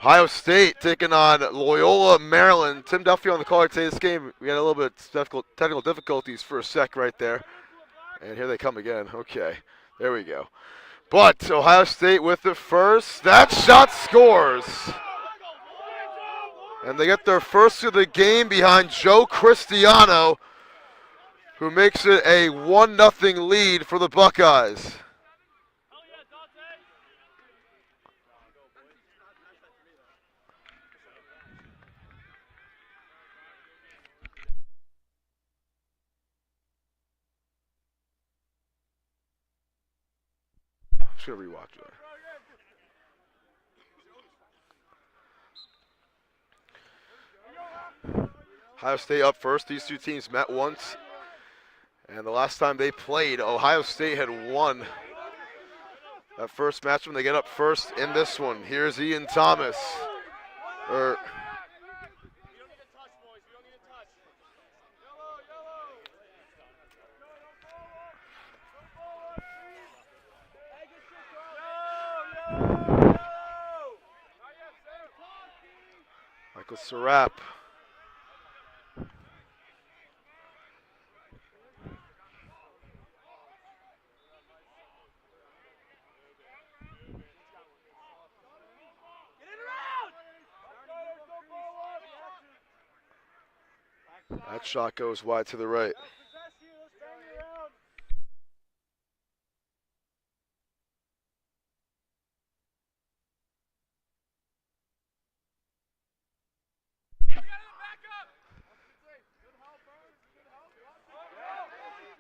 Ohio State taking on Loyola, Maryland. Tim Duffy on the call today. This game, we had a little bit of technical difficulties for a sec right there. And here they come again. Okay, there we go. But Ohio State with the first. That shot scores. And they get their first of the game behind Joe Cristiano, who makes it a 1-0 lead for the Buckeyes. Should rewatch that. Ohio State up first. These two teams met once, and the last time they played, Ohio State had won that first match when they get up first in this one. Here's Ian Thomas. Michael Serap. That shot goes wide to the right.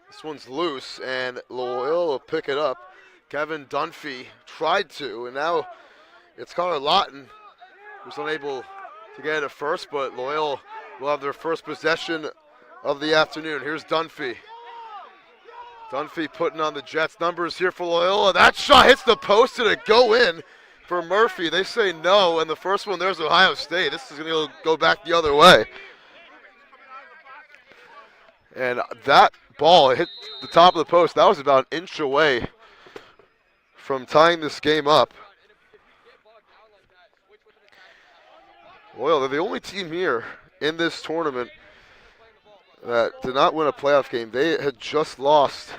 This one's loose, and Loyola will pick it up. Kevin Dunphy tried to, and now it's Connor Lawton who's unable to get it at first, but Loyola will have their first possession of the afternoon. Here's Dunphy. Dunphy putting on the Jets numbers here for Loyola. That shot hits the post and it go in for Murphy. They say no, and the first one there's Ohio State. This is going to go back the other way. And that ball hit the top of the post. That was about an inch away from tying this game up. Loyola, they're the only team here in this tournament that did not win a playoff game. They had just lost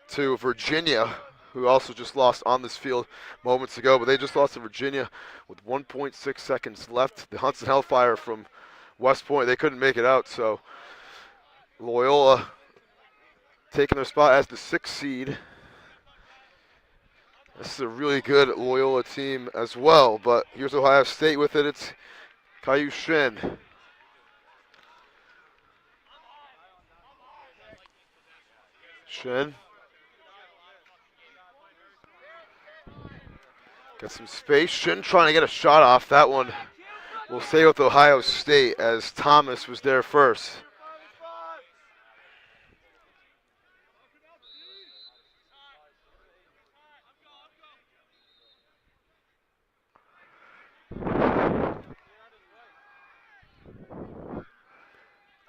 to Virginia, who also just lost on this field moments ago, but they just lost to Virginia with 1.6 seconds left. The Hunts and Hellfire from West Point, they couldn't make it out, so Loyola taking their spot as the 6th seed. This is a really good Loyola team as well, but here's Ohio State with it. It's Caillou Shin. Shin. Got some space. Shin trying to get a shot off. That one will stay with Ohio State as Thomas was there first.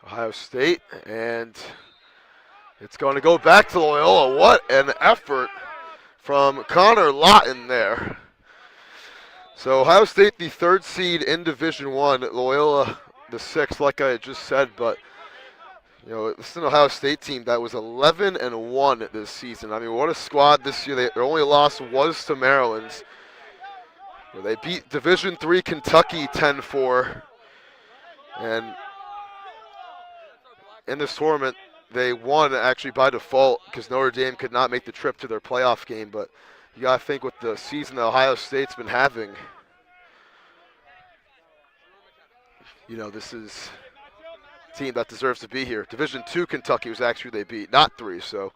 Ohio State, and it's going to go back to Loyola. What an effort from Connor Lawton there. So Ohio State, the 3rd seed in Division I, Loyola, the 6th, like I had just said. But you know, this is an Ohio State team that was 11-1 this season. I mean, what a squad this year! Their only loss was to Maryland's. You know, they beat Division III Kentucky 10-4, and in this tournament, they won actually by default because Notre Dame could not make the trip to their playoff game. But you got to think with the season that Ohio State's been having, you know, this is a team that deserves to be here. Division II Kentucky was actually they beat, not 3. So,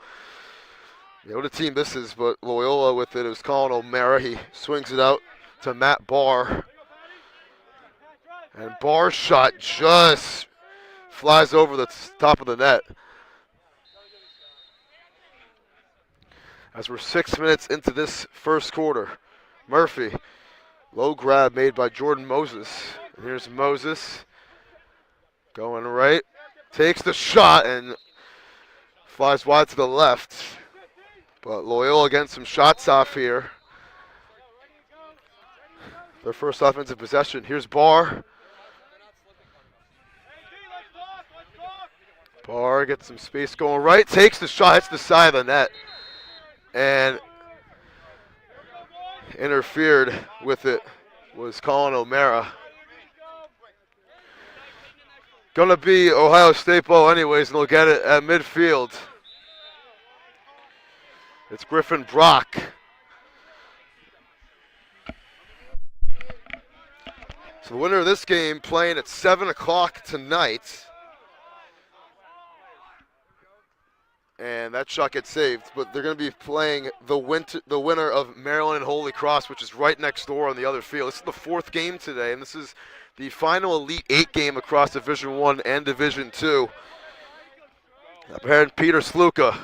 yeah, what a team this is. But Loyola with it was Colin O'Mara. He swings it out to Matt Barr. And Barr's shot just flies over the top of the net. As we're 6 minutes into this first quarter, Murphy, low grab made by Jordan Moses. And here's Moses going right, takes the shot and flies wide to the left. But Loyola getting some shots off here. their first offensive possession. Here's Barr. Barr gets some space going right, takes the shot, hits the side of the net, and interfered with it was Colin O'Mara. Gonna be Ohio State ball anyways, and they'll get it at midfield. It's Griffin Brock. So the winner of this game playing at 7 o'clock tonight. And that shot gets saved, but they're going to be playing the winner of Maryland and Holy Cross, which is right next door on the other field. This is the 4th game today, and this is the final Elite 8 game across Division I and Division II. Up ahead, Peter Sluka.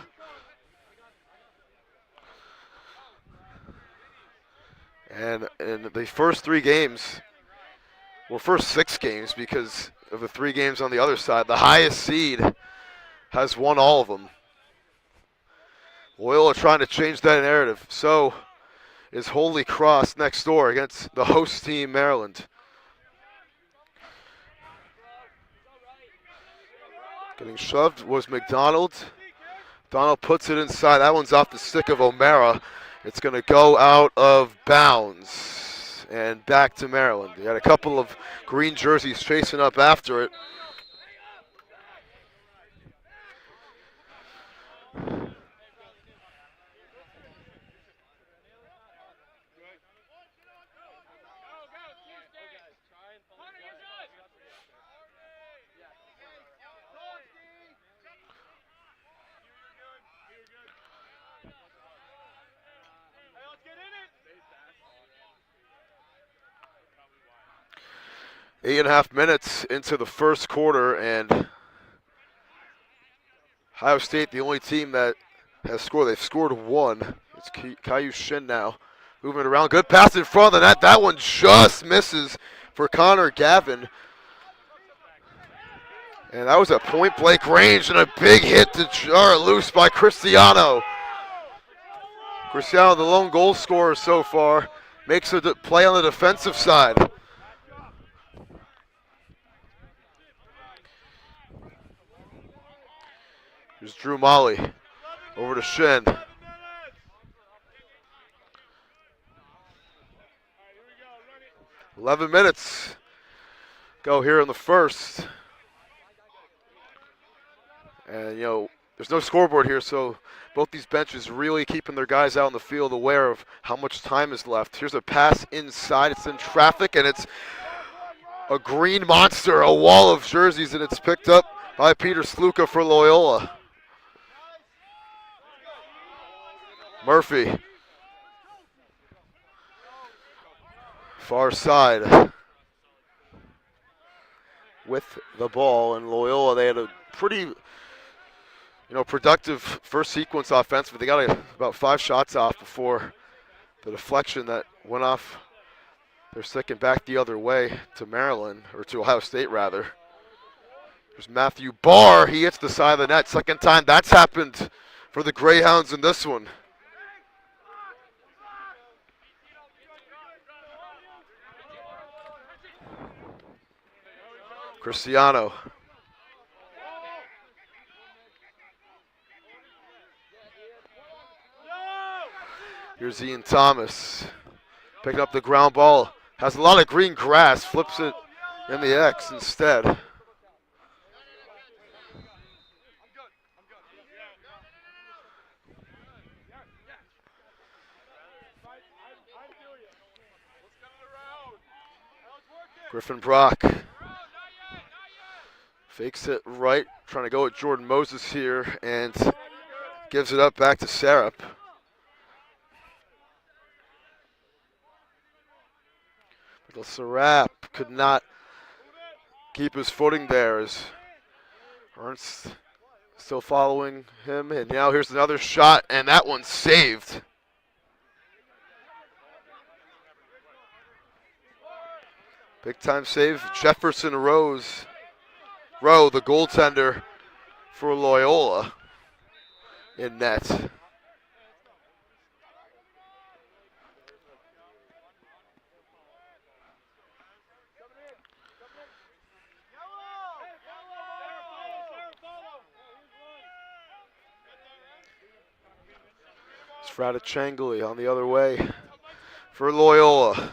And in the first 3 games, well, first 6 games, because of the 3 games on the other side, the highest seed has won all of them. Loyola trying to change that narrative. So is Holy Cross next door against the host team, Maryland. Getting shoved was McDonald. Donald puts it inside. That one's off the stick of O'Mara. It's going to go out of bounds and back to Maryland. You had a couple of green jerseys chasing up after it. Eight and a half minutes into the first quarter, and Ohio State, the only team that has scored. They've scored 1. It's Caillou Shin now. Moving it around. Good pass in front of the net. That one just misses for Connor Gavin. And that was a point-blank range and a big hit to jar loose by Cristiano. Cristiano, the lone goal scorer so far, makes a play on the defensive side. Here's Drew Molly over to Shin. "11 minutes go here in the first. And, you know, there's no scoreboard here, so both these benches really keeping their guys out in the field aware of how much time is left. Here's a pass inside. It's in traffic, and it's a green monster, a wall of jerseys, and it's picked up by Peter Sluka for Loyola. Murphy. Far side with the ball, and Loyola, they had a pretty productive first sequence offense, but they got about 5 shots off before the deflection that went off. They're sticking back the other way to Maryland, or to Ohio State rather. There's Matthew Barr. He hits the side of the net. Second time that's happened for the Greyhounds in this one. Cristiano. Here's Ian Thomas. Picking up the ground ball. Has a lot of green grass. Flips it in the X instead. Griffin Brock. Fakes it right. Trying to go at Jordan Moses here. And gives it up back to Sarup. Little Sarup could not keep his footing there as Ernst still following him. And now here's another shot, and that one's saved. Big time save. Jefferson Rowe, the goaltender for Loyola, in net. Radicangeli on the other way for Loyola.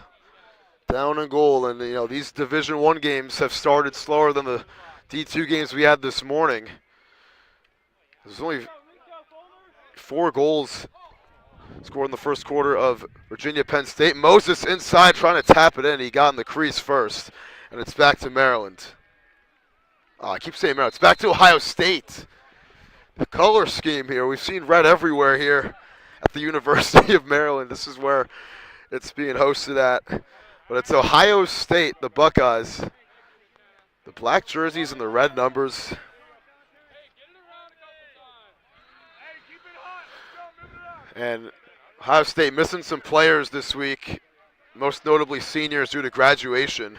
Down and goal, and these Division I games have started slower than the D2 games we had this morning. There's only 4 goals scored in the first quarter of Virginia-Penn State. Moses inside trying to tap it in. He got in the crease first, and it's back to Maryland. Oh, I keep saying Maryland. It's back to Ohio State. The color scheme here. We've seen red everywhere here at the University of Maryland. This is where it's being hosted at. But it's Ohio State, the Buckeyes. The black jerseys and the red numbers. And Ohio State missing some players this week, most notably seniors due to graduation.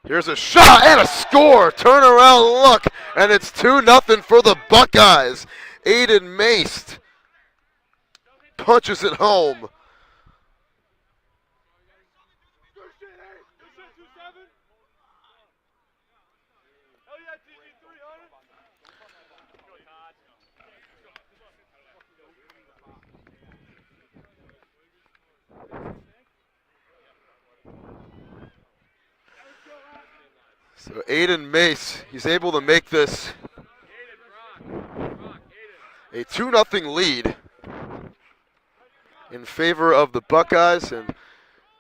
Here's a shot and a score. Turn around, look, and it's 2-0 for the Buckeyes. Aiden Mace punches it home. So Aiden Mace, he's able to make this a 2-0 lead in favor of the Buckeyes, and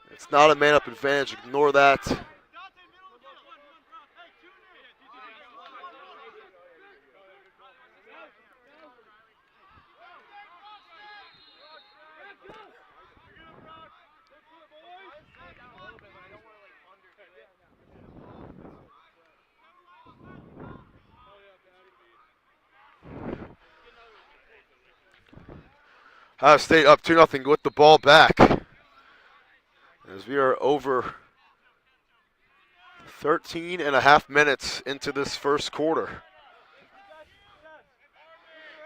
it's not a man-up advantage. Ignore that. Ohio State up 2-0 with the ball back. As we are over 13 and a half minutes into this first quarter.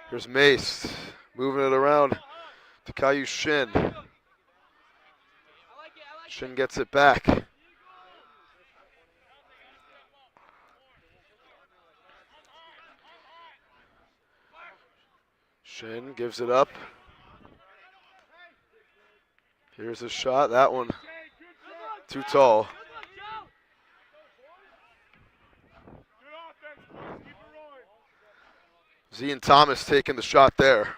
Here's Mace moving it around to Caillou Shin. Shin gets it back. Shin gives it up. Here's a shot. That one too tall. Zian Thomas taking the shot there.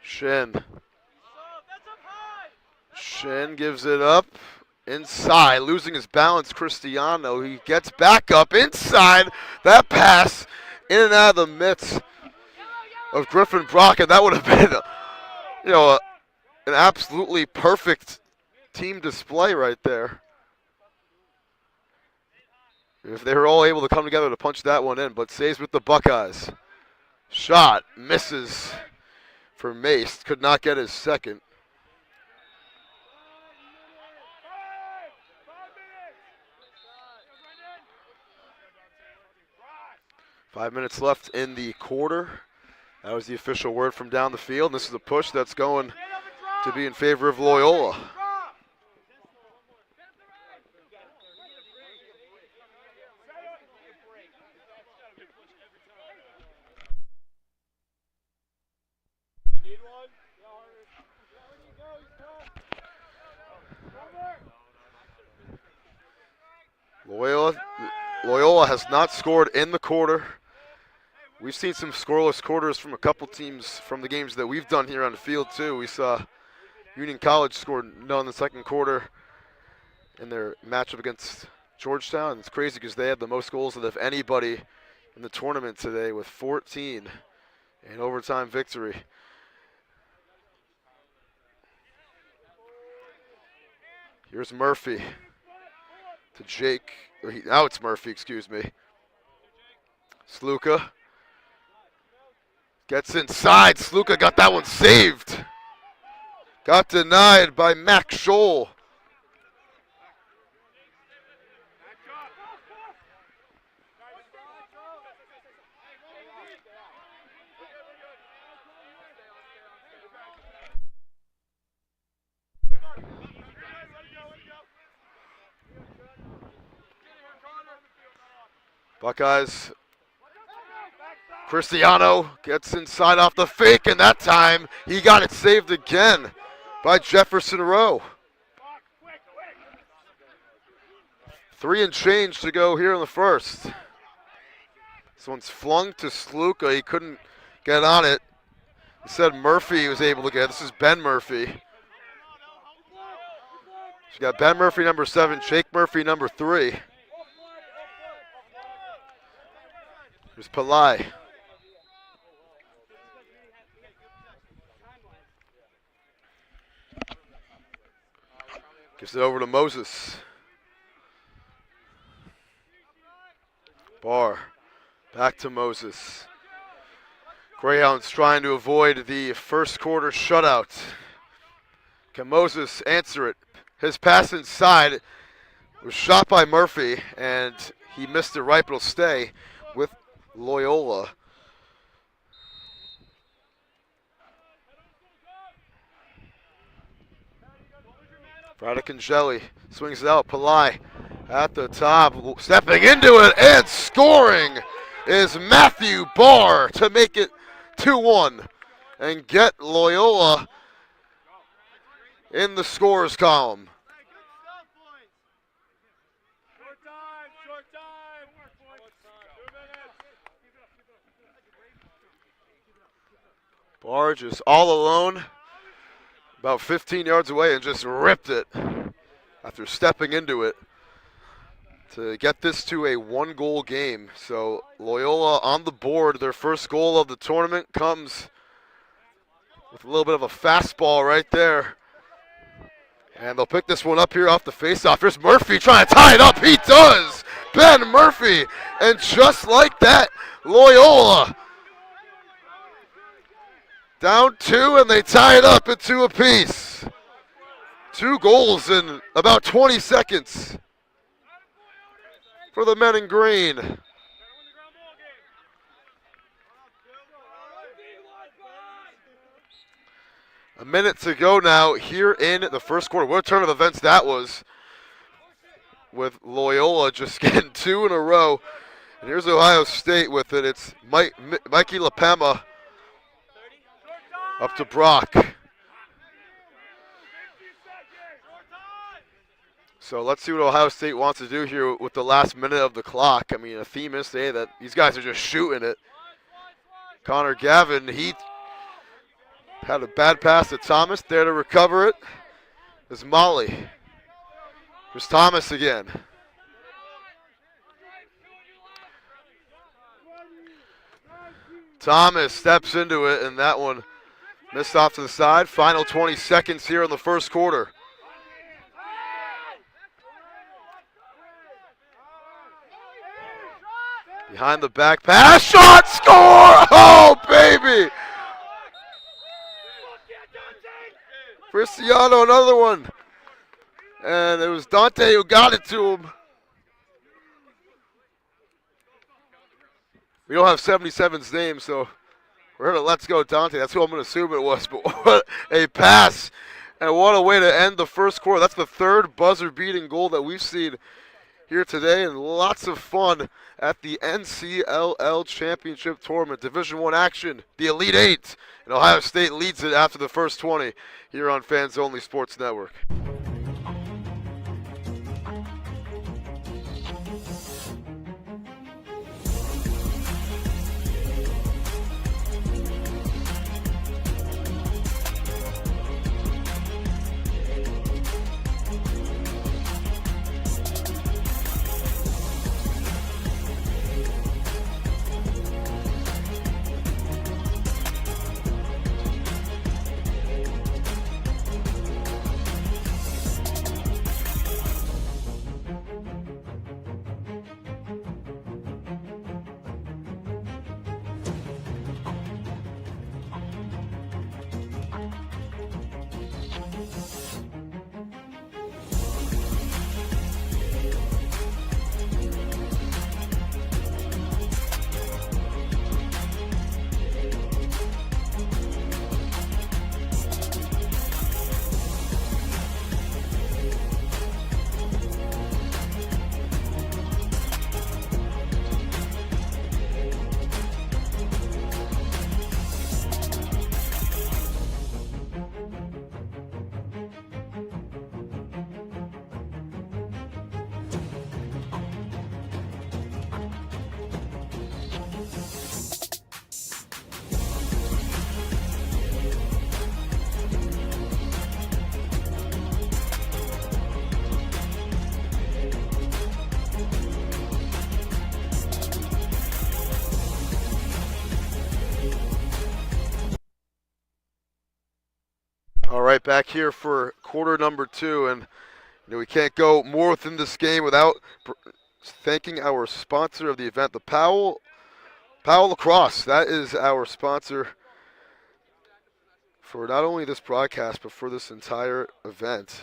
Shin. Shin gives it up. Inside, losing his balance, Cristiano. He gets back up inside. That pass in and out of the midst of Griffin Brock, and that would have been, an absolutely perfect team display right there. If they were all able to come together to punch that one in, but stays with the Buckeyes. Shot misses for Mace. Could not get his second. Five minutes left in the quarter. That was the official word from down the field. This is a push that's going to be in favor of Loyola. Loyola has not scored in the quarter. We've seen some scoreless quarters from a couple teams from the games that we've done here on the field too. We saw Union College scored none in the second quarter in their matchup against Georgetown. It's crazy because they had the most goals of anybody in the tournament today with 14 in overtime victory. Here's Murphy to Jake. Now it's Murphy, excuse me. Sluka gets inside. Sluka got that one saved. Got denied by Mac Scholl. Buckeyes. Cristiano gets inside off the fake, and that time he got it saved again by Jefferson Rowe. 3 and change to go here in the first. This one's flung to Sluka. He couldn't get on it. Instead, Murphy was able to get it. This is Ben Murphy. So you got Ben Murphy, number 7, Jake Murphy, number 3. Here's Pillai. Gives it over to Moses. Barr. Back to Moses. Greyhounds trying to avoid the first quarter shutout. Can Moses answer it? His pass inside was shot by Murphy, and he missed it right, but it'll stay with Loyola. Radicangeli swings it out. Pillai at the top, stepping into it and scoring is Matthew Barr to make it 2-1 and get Loyola in the scores column. Barr just all alone, about 15 yards away, and just ripped it after stepping into it to get this to a 1-goal game. So Loyola on the board. Their first goal of the tournament comes with a little bit of a fastball right there. And they'll pick this one up here off the faceoff. Here's Murphy trying to tie it up. He does! Ben Murphy! And just like that, Loyola down 2, and they tie it up at 2 apiece. 2 goals in about 20 seconds for the men in green. A minute to go now here in the first quarter. What a turn of events that was, with Loyola just getting 2 in a row. And here's Ohio State with it. It's Mikey LaPema up to Brock. So let's see what Ohio State wants to do here with the last minute of the clock. I mean, a theme is today that these guys are just shooting it. Connor Gavin, he had a bad pass to Thomas. There to recover it is Molly. There's Thomas again. Thomas steps into it, and that one missed off to the side. Final 20 seconds here in the first quarter. Behind the back pass, shot, score! Oh, baby! Cristiano, another one. And it was Dante who got it to him. We don't have 77's name, so we're going to let's go Dante. That's who I'm going to assume it was. But what a pass. And what a way to end the first quarter. That's the 3rd buzzer-beating goal that we've seen here today, and lots of fun at the NCLL Championship Tournament. Division I action, the Elite 8, and Ohio State leads it after the first 20 here on Fans Only Sports Network. right, back here for quarter number 2, and we can't go more within this game without thanking our sponsor of the event, the Powell Lacrosse. That is our sponsor for not only this broadcast, but for this entire event.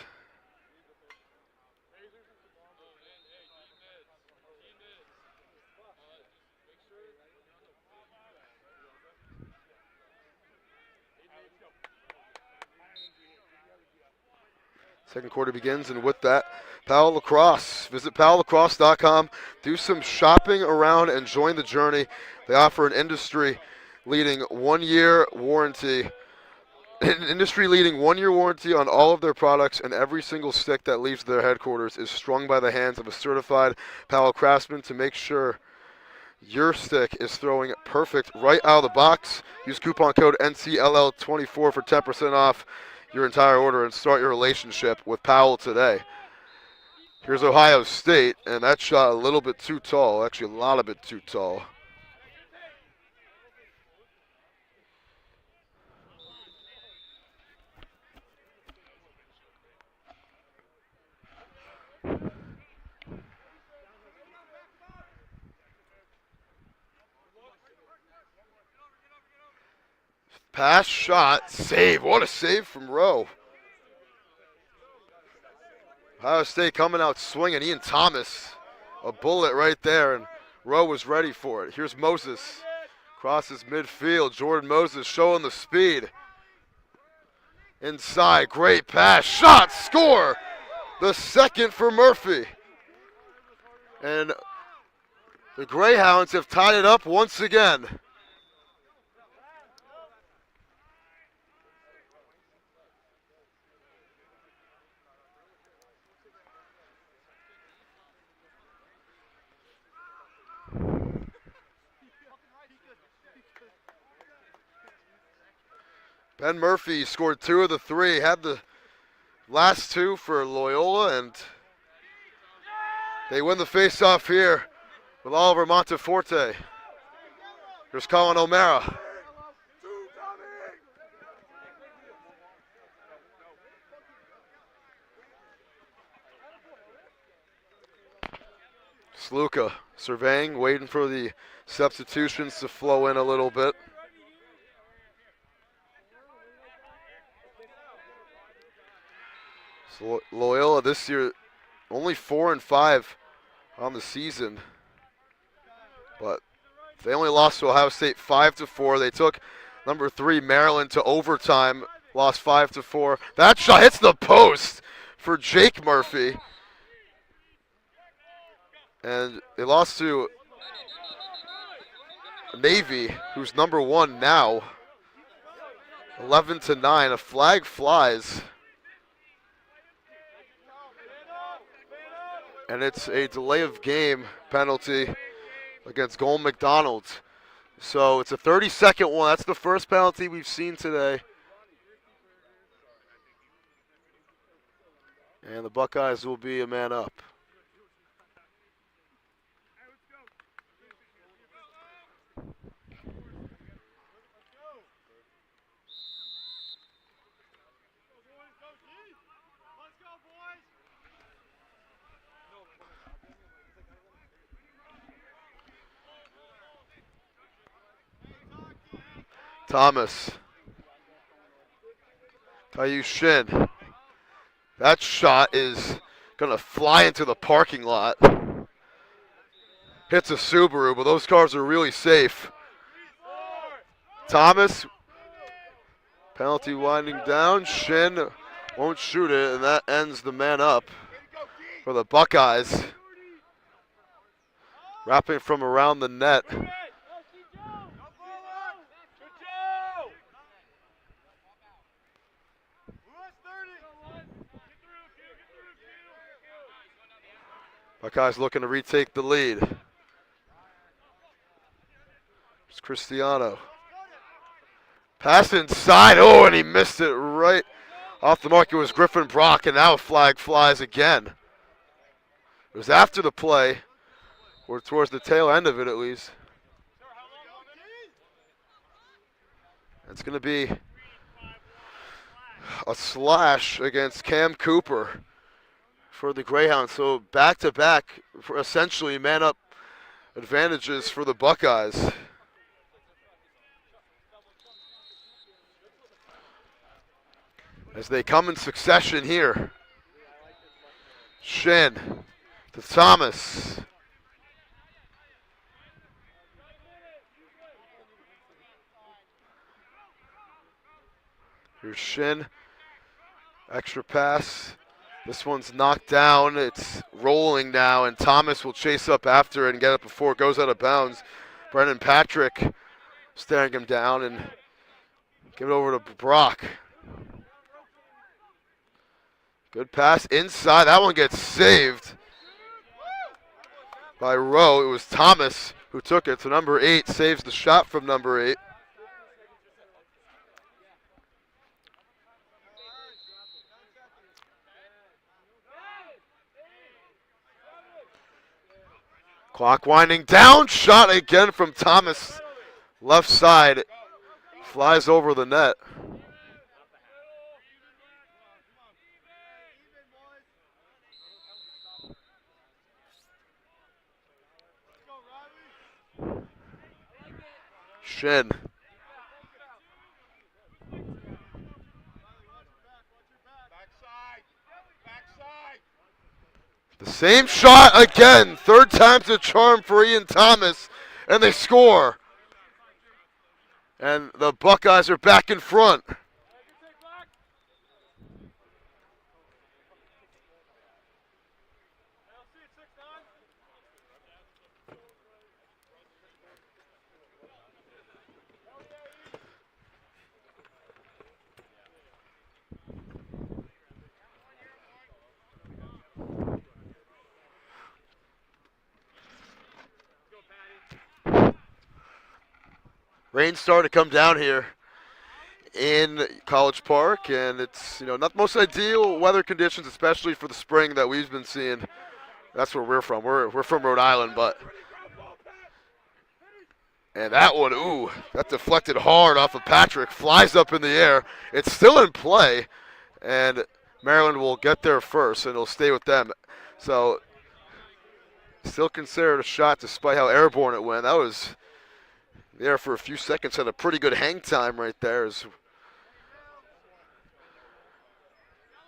Second quarter begins, and with that, Powell Lacrosse. Visit powelllacrosse.com. Do some shopping around and join the journey. They offer an industry-leading one-year warranty. An industry-leading one-year warranty on all of their products, and every single stick that leaves their headquarters is strung by the hands of a certified Powell craftsman to make sure your stick is throwing perfect right out of the box. Use coupon code NCLL24 for 10% off your entire order and start your relationship with Powell today. Here's Ohio State, and that shot a little bit too tall, actually a lot of it too tall. Pass, shot, save. What a save from Rowe. Ohio State coming out swinging. Ian Thomas, a bullet right there, and Rowe was ready for it. Here's Moses. Crosses midfield. Jordan Moses showing the speed. Inside, great pass. Shot, score. The second for Murphy. And the Greyhounds have tied it up once again. Ben Murphy scored 2 of the 3, had the last 2 for Loyola, and they win the faceoff here with Oliver Monteforte. Here's Colin O'Mara. Sluka surveying, waiting for the substitutions to flow in a little bit. So Loyola this year only 4-5 on the season, but they only lost to Ohio State 5-4. They took number 3 Maryland to overtime, lost 5-4. That shot hits the post for Jake Murphy, and they lost to Navy, who's number 1 now, 11-9. A flag flies. And it's a delay of game penalty against Golden McDonald. So it's a 30-second one. That's the first penalty we've seen today. And the Buckeyes will be a man up. Thomas. Caillou Shin. That shot is going to fly into the parking lot. Hits a Subaru, but those cars are really safe. Thomas. Penalty winding down. Shin won't shoot it, and that ends the man up for the Buckeyes. Wrapping from around the net. Buckeyes looking to retake the lead. It's Cristiano. Pass inside. Oh, and he missed it right off the mark. It was Griffin Brock, and now a flag flies again. It was after the play, or towards the tail end of it at least. It's going to be A slash against Cam Cooper for the Greyhounds. So back-to-back, essentially man-up advantages for the Buckeyes. As they come in succession here. Shin to Thomas. Here's Shin. Extra pass. This one's knocked down. It's rolling now, and Thomas will chase up after it and get it before it goes out of bounds. Brendan Patrick staring him down and give it over to Brock. Good pass inside. That one gets saved by Rowe. It was Thomas who took it. So number 8 saves the shot from number 8. Clock winding down. Shot again from Thomas. Left side. Flies over the net. Shin. The same shot again. Third time's a charm for Ian Thomas. And they score. And the Buckeyes are back in front. Rain started to come down here in College Park, and it's not the most ideal weather conditions, especially for the spring that we've been seeing. That's where we're from. We're from Rhode Island, and that one, that deflected hard off of Patrick, flies up in the air. It's still in play, and Maryland will get there first, and it'll stay with them. So, still considered a shot despite how airborne it went. That was there for a few seconds, had a pretty good hang time right there. As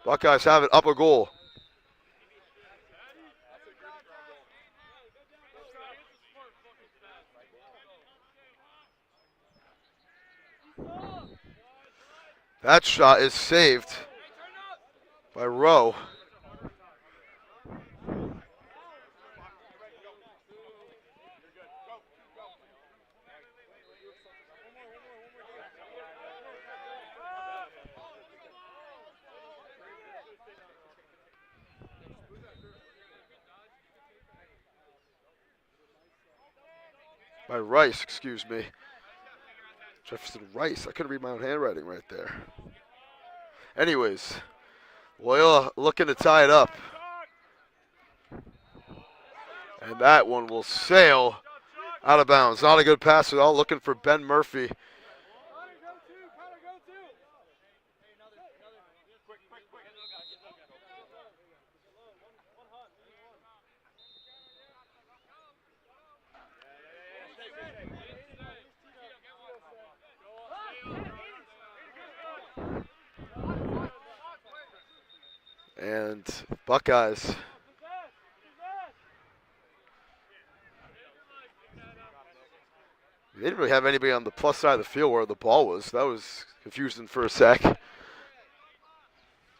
Buckeyes have it up a goal. That shot is saved by Rowe. By Rice, excuse me. Jefferson Rice. I couldn't read my own handwriting right there. Anyways, Loyola looking to tie it up. And that one will sail out of bounds. Not a good pass at all. Looking for Ben Murphy. And Buckeyes. They didn't really have anybody on the plus side of the field where the ball was. That was confusing for a sec.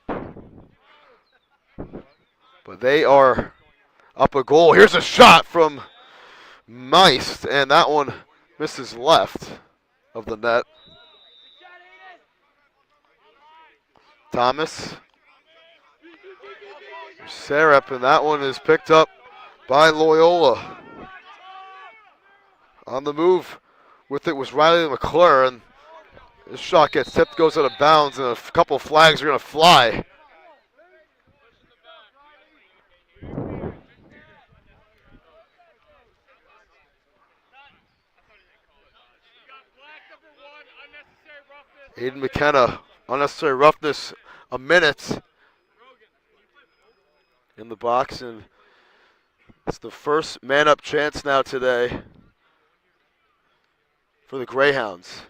But they are up a goal. Here's a shot from Meist, and that one misses left of the net. Thomas. Serap, and that one is picked up by Loyola. On the move with it was Riley McClure, and this shot gets tipped, goes out of bounds, and a couple of flags are going to fly. Aiden McKenna unnecessary roughness a minute in the box, and it's the first man-up chance now today for the Greyhounds.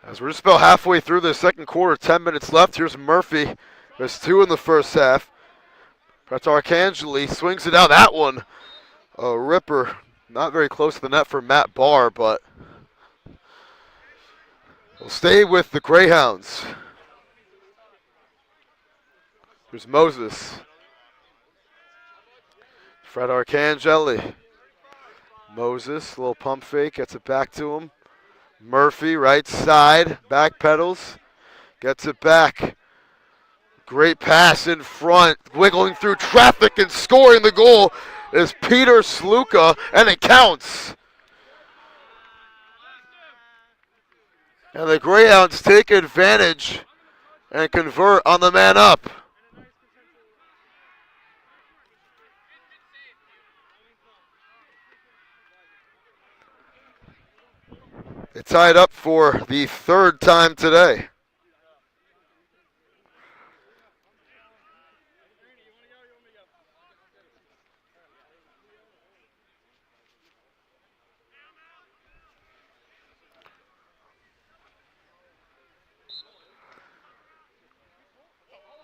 As we're just about halfway through the second quarter, 10 minutes left. Here's Murphy. There's 2 in the first half. Arcangeli swings it out. That one, a ripper. Not very close to the net for Matt Barr, but we'll stay with the Greyhounds. Here's Moses. Fred Arcangeli. Moses, little pump fake, gets it back to him. Murphy, right side, back pedals, gets it back. Great pass in front, wiggling through traffic and scoring the goal is Peter Sluka, and it counts. And the Greyhounds take advantage and convert on the man up. They tied up for the 3rd time today.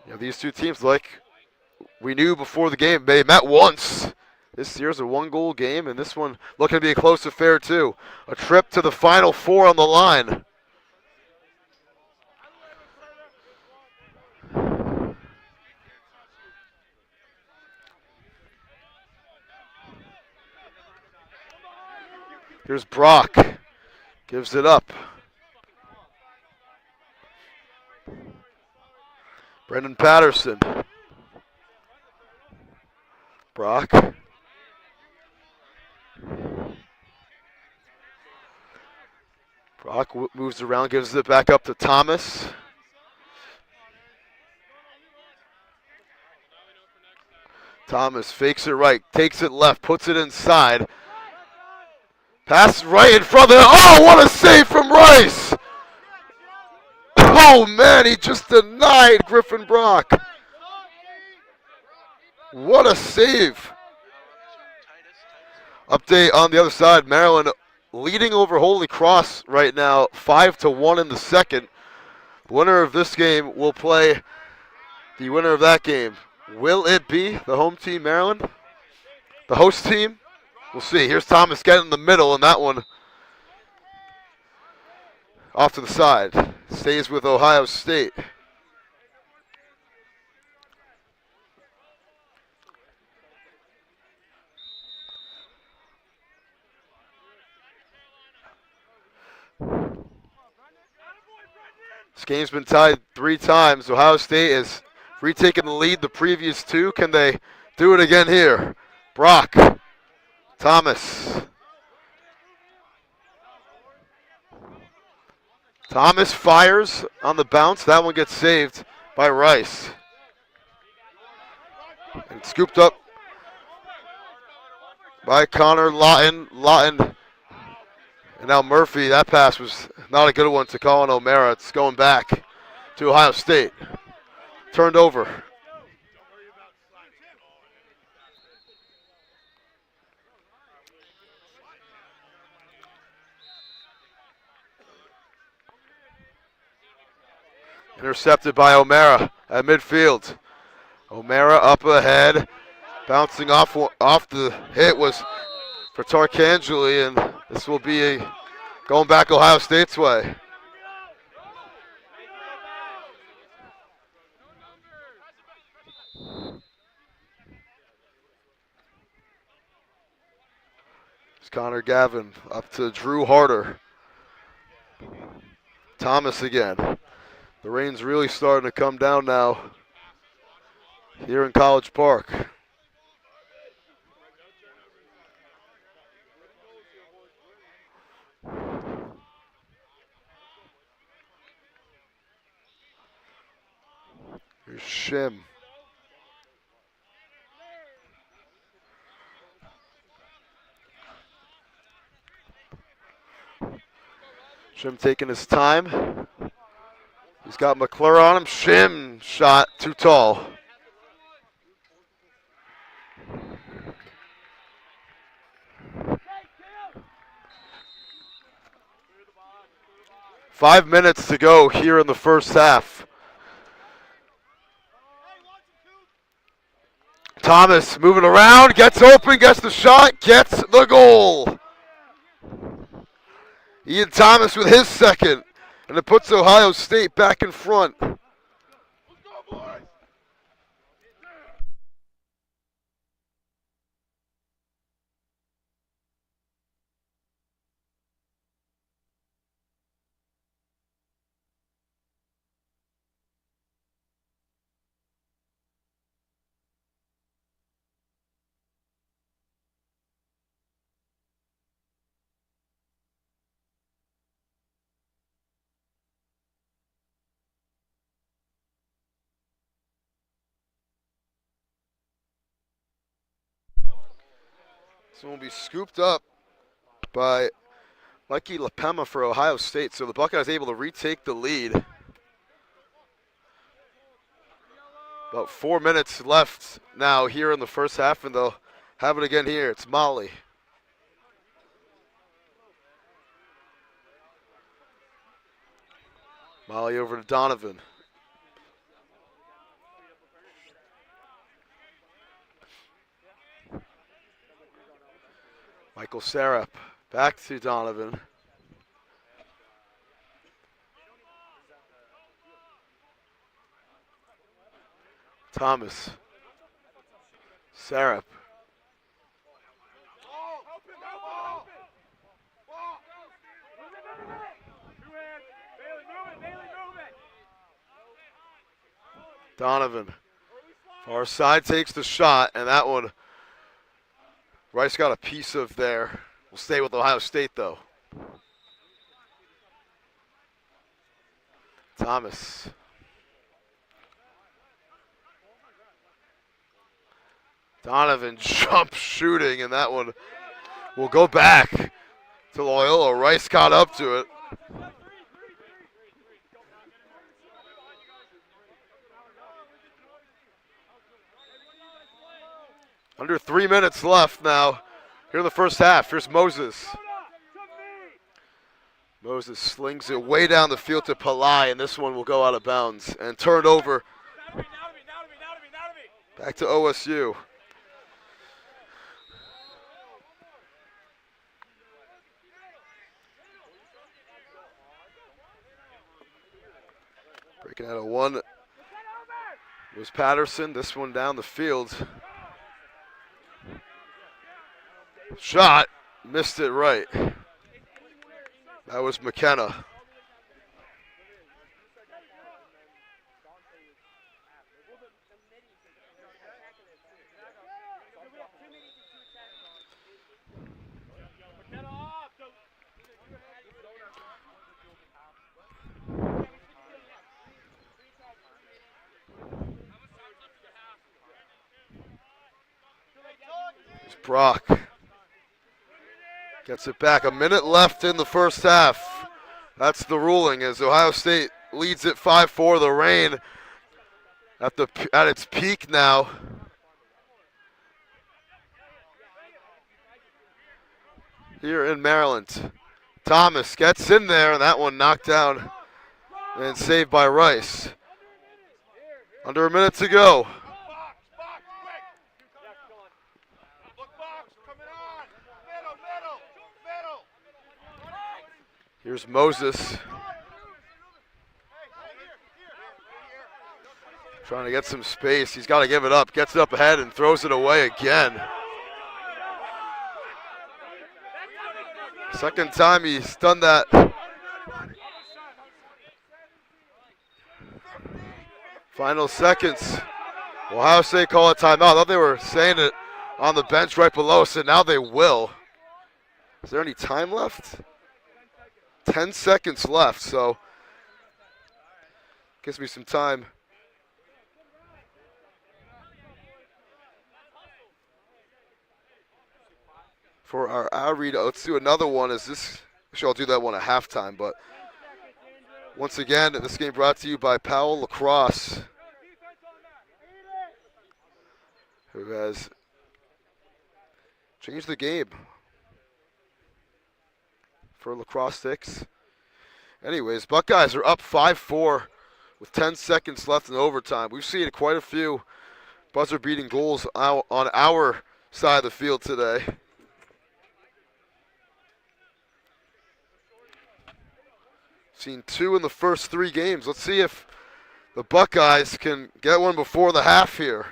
Yeah, these two teams, like we knew before the game, they met once. This year's a 1-goal game, and this one looking to be a close affair too. A trip to the Final Four on the line. Here's Brock. Gives it up. Brendan Patterson. Brock. Brock moves around, gives it back up to Thomas. Thomas fakes it right, takes it left, puts it inside. Pass right in front of it. Oh, what a save from Rice! Oh, man, he just denied Griffin Brock. What a save. Update on the other side, Maryland leading over Holy Cross right now, 5-1 in the second. The winner of this game will play the winner of that game. Will it be the home team, Maryland? The host team? We'll see. Here's Thomas getting in the middle, and that one off to the side. Stays with Ohio State. This game's been tied 3 times. Ohio State has retaken the lead the previous 2. Can they do it again here? Brock. Thomas. Thomas fires on the bounce. That one gets saved by Rice. And scooped up by Connor Lawton. Lawton. And now Murphy. That pass was not a good one to Colin O'Mara. It's going back to Ohio State. Turned over. Intercepted by O'Mara at midfield. O'Mara up ahead. Bouncing off the hit was for Tarcangeli, and this will be going back Ohio State's way. It's Connor Gavin up to Drew Harder. Thomas again. The rain's really starting to come down now here in College Park. Here's Shim. Shim taking his time. He's got McClure on him. Shim shot too tall. Five minutes to go here in the first half. Thomas moving around, gets open, gets the shot, gets the goal. Ian Thomas with his second, and it puts Ohio State back in front. This one will be scooped up by Mikey LaPema for Ohio State. So the Buckeyes able to retake the lead. About 4 minutes left now here in the first half, and they'll have it again here. It's Molly. Molly over to Donovan. Michael Sarup back to Donovan. Thomas. Sarup. Donovan. Far side takes the shot, and that one, Rice got a piece of there. We'll stay with Ohio State, though. Thomas. Donovan jump shooting, and that one will go back to Loyola. Rice caught up to it. Under 3 minutes left now here in the first half. Here's Moses. Moses slings it way down the field to Palai, and this one will go out of bounds and turned over back to OSU. Breaking out of one was Patterson. This one down the field. Shot, missed it right. That was McKenna. It's Brock. Gets it back. A minute left in the first half. That's the ruling as Ohio State leads it 5-4. The rain at its peak now. Here in Maryland. Thomas gets in there, and that one knocked down and saved by Rice. Under a minute to go. Here's Moses. Trying to get some space. He's got to give it up. Gets it up ahead and throws it away again. Second time he's done that. Final seconds. Ohio State call a timeout. I thought they were saying it on the bench right below, so now they will. Is there any time left? 10 seconds left, so gives me some time. For our read, let's do another one. Is this Actually, I'll do that one at halftime. But once again, this game brought to you by Powell Lacrosse, who has changed the game for lacrosse sticks. Anyways, Buckeyes are up 5-4 with 10 seconds left in overtime. We've seen quite a few buzzer-beating goals on our side of the field today. Seen 2 in the first 3 games. Let's see if the Buckeyes can get one before the half here.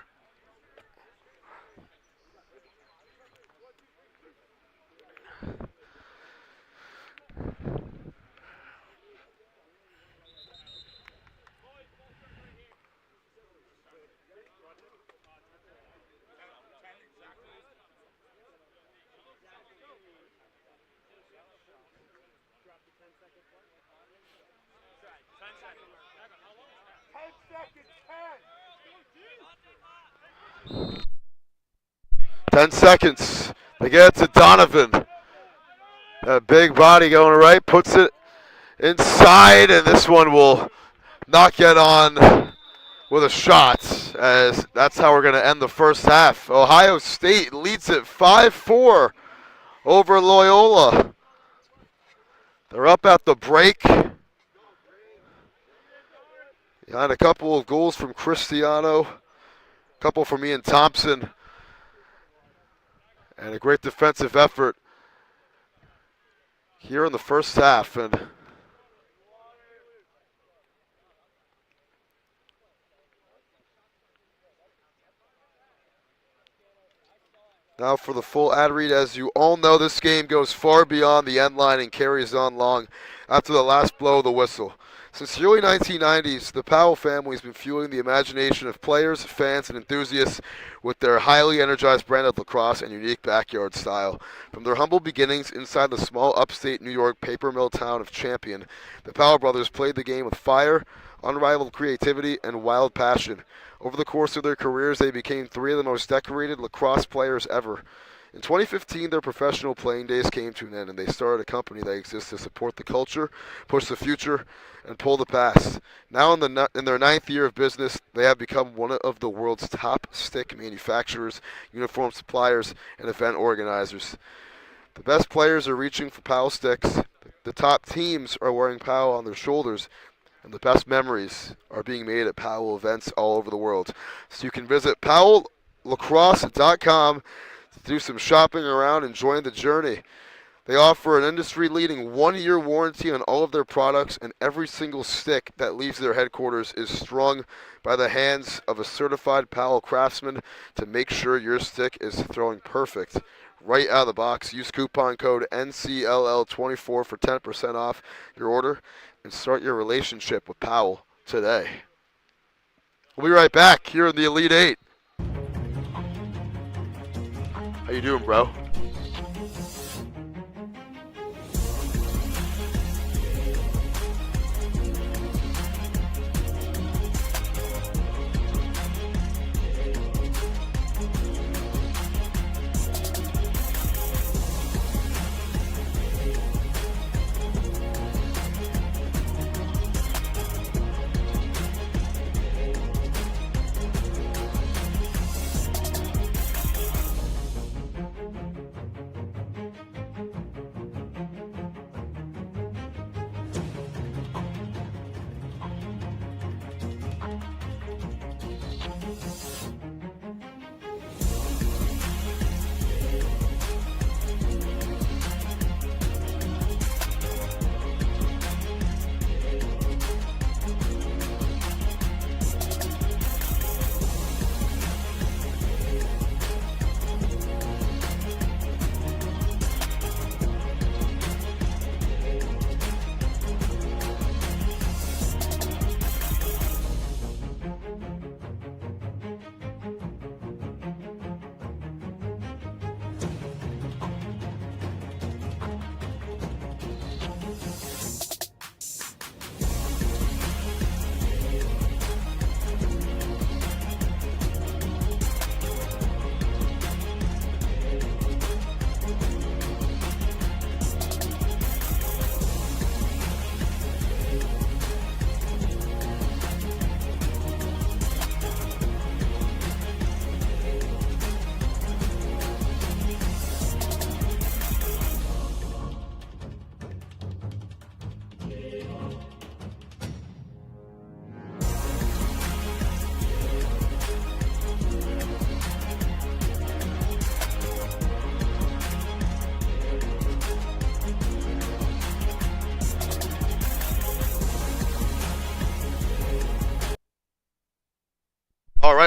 Ten seconds. They get it to Donovan. That big body going right, puts it inside, and this one will not get on with a shot, as that's how we're going to end the first half. Ohio State leads it 5-4 over Loyola. They're up at the break. Behind a couple of goals from Cristiano, a couple from Ian Thompson, and a great defensive effort here in the first half. And now for the full ad read. As you all know, this game goes far beyond the end line and carries on long after the last blow of the whistle. Since the early 1990s, the Powell family has been fueling the imagination of players, fans, and enthusiasts with their highly energized brand of lacrosse and unique backyard style. From their humble beginnings inside the small upstate New York paper mill town of Champion, the Powell brothers played the game with fire, unrivaled creativity, and wild passion. Over the course of their careers, they became 3 of the most decorated lacrosse players ever. In 2015, their professional playing days came to an end, and they started a company that exists to support the culture, push the future, and pull the past. Now in their 9th year of business, they have become one of the world's top stick manufacturers, uniform suppliers, and event organizers. The best players are reaching for Powell sticks. The top teams are wearing Powell on their shoulders, and the best memories are being made at Powell events all over the world. So you can visit powelllacrosse.com to do some shopping around and join the journey. They offer an industry-leading 1-year warranty on all of their products, and every single stick that leaves their headquarters is strung by the hands of a certified Powell craftsman to make sure your stick is throwing perfect right out of the box. Use coupon code NCLL24 for 10% off your order and start your relationship with Powell today. We'll be right back here in the Elite Eight. How you doing, bro?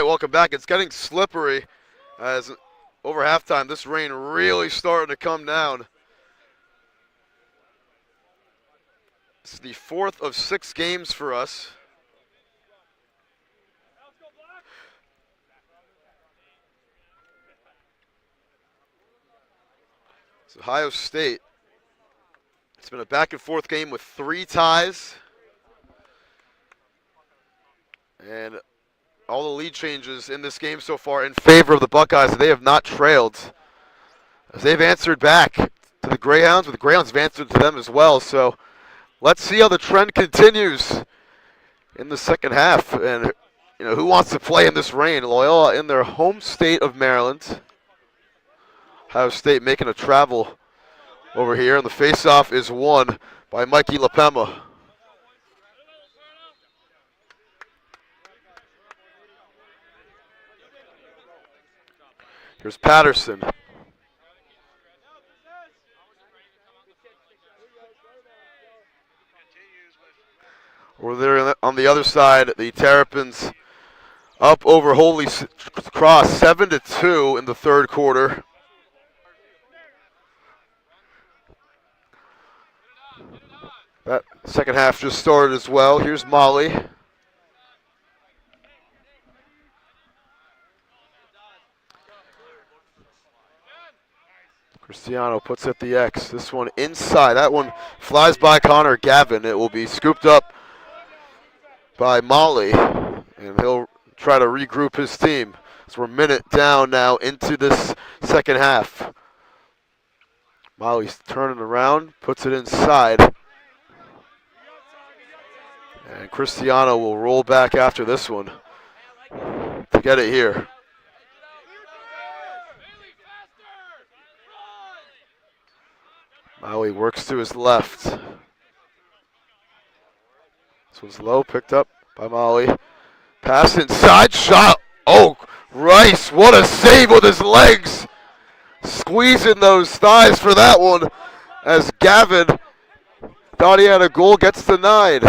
right, welcome back. It's getting slippery as over halftime this rain really starting to come down. It's the 4th of 6 games for us. It's Ohio State. It's been a back and forth game with 3 ties. And all the lead changes in this game so far in favor of the Buckeyes. They have not trailed, as they've answered back to the Greyhounds, but the Greyhounds have answered to them as well. So let's see how the trend continues in the second half. And who wants to play in this rain? Loyola in their home state of Maryland. Ohio State making a travel over here, and the face-off is won by Mikey LaPema. Here's Patterson. Over there on the other side, the Terrapins up over Holy Cross 7-2 in the third quarter. That second half just started as well. Here's Molly. Cristiano puts it the X. This one inside. That one flies by Connor Gavin. It will be scooped up by Molly, and he'll try to regroup his team. So we're a minute down now into this second half. Molly's turning around, puts it inside. And Cristiano will roll back after this one to get it here. Molly works to his left. This one's low, picked up by Molly. Pass inside, shot. Oh, Rice, what a save with his legs. Squeezing those thighs for that one as Gavin thought he had a goal, gets denied.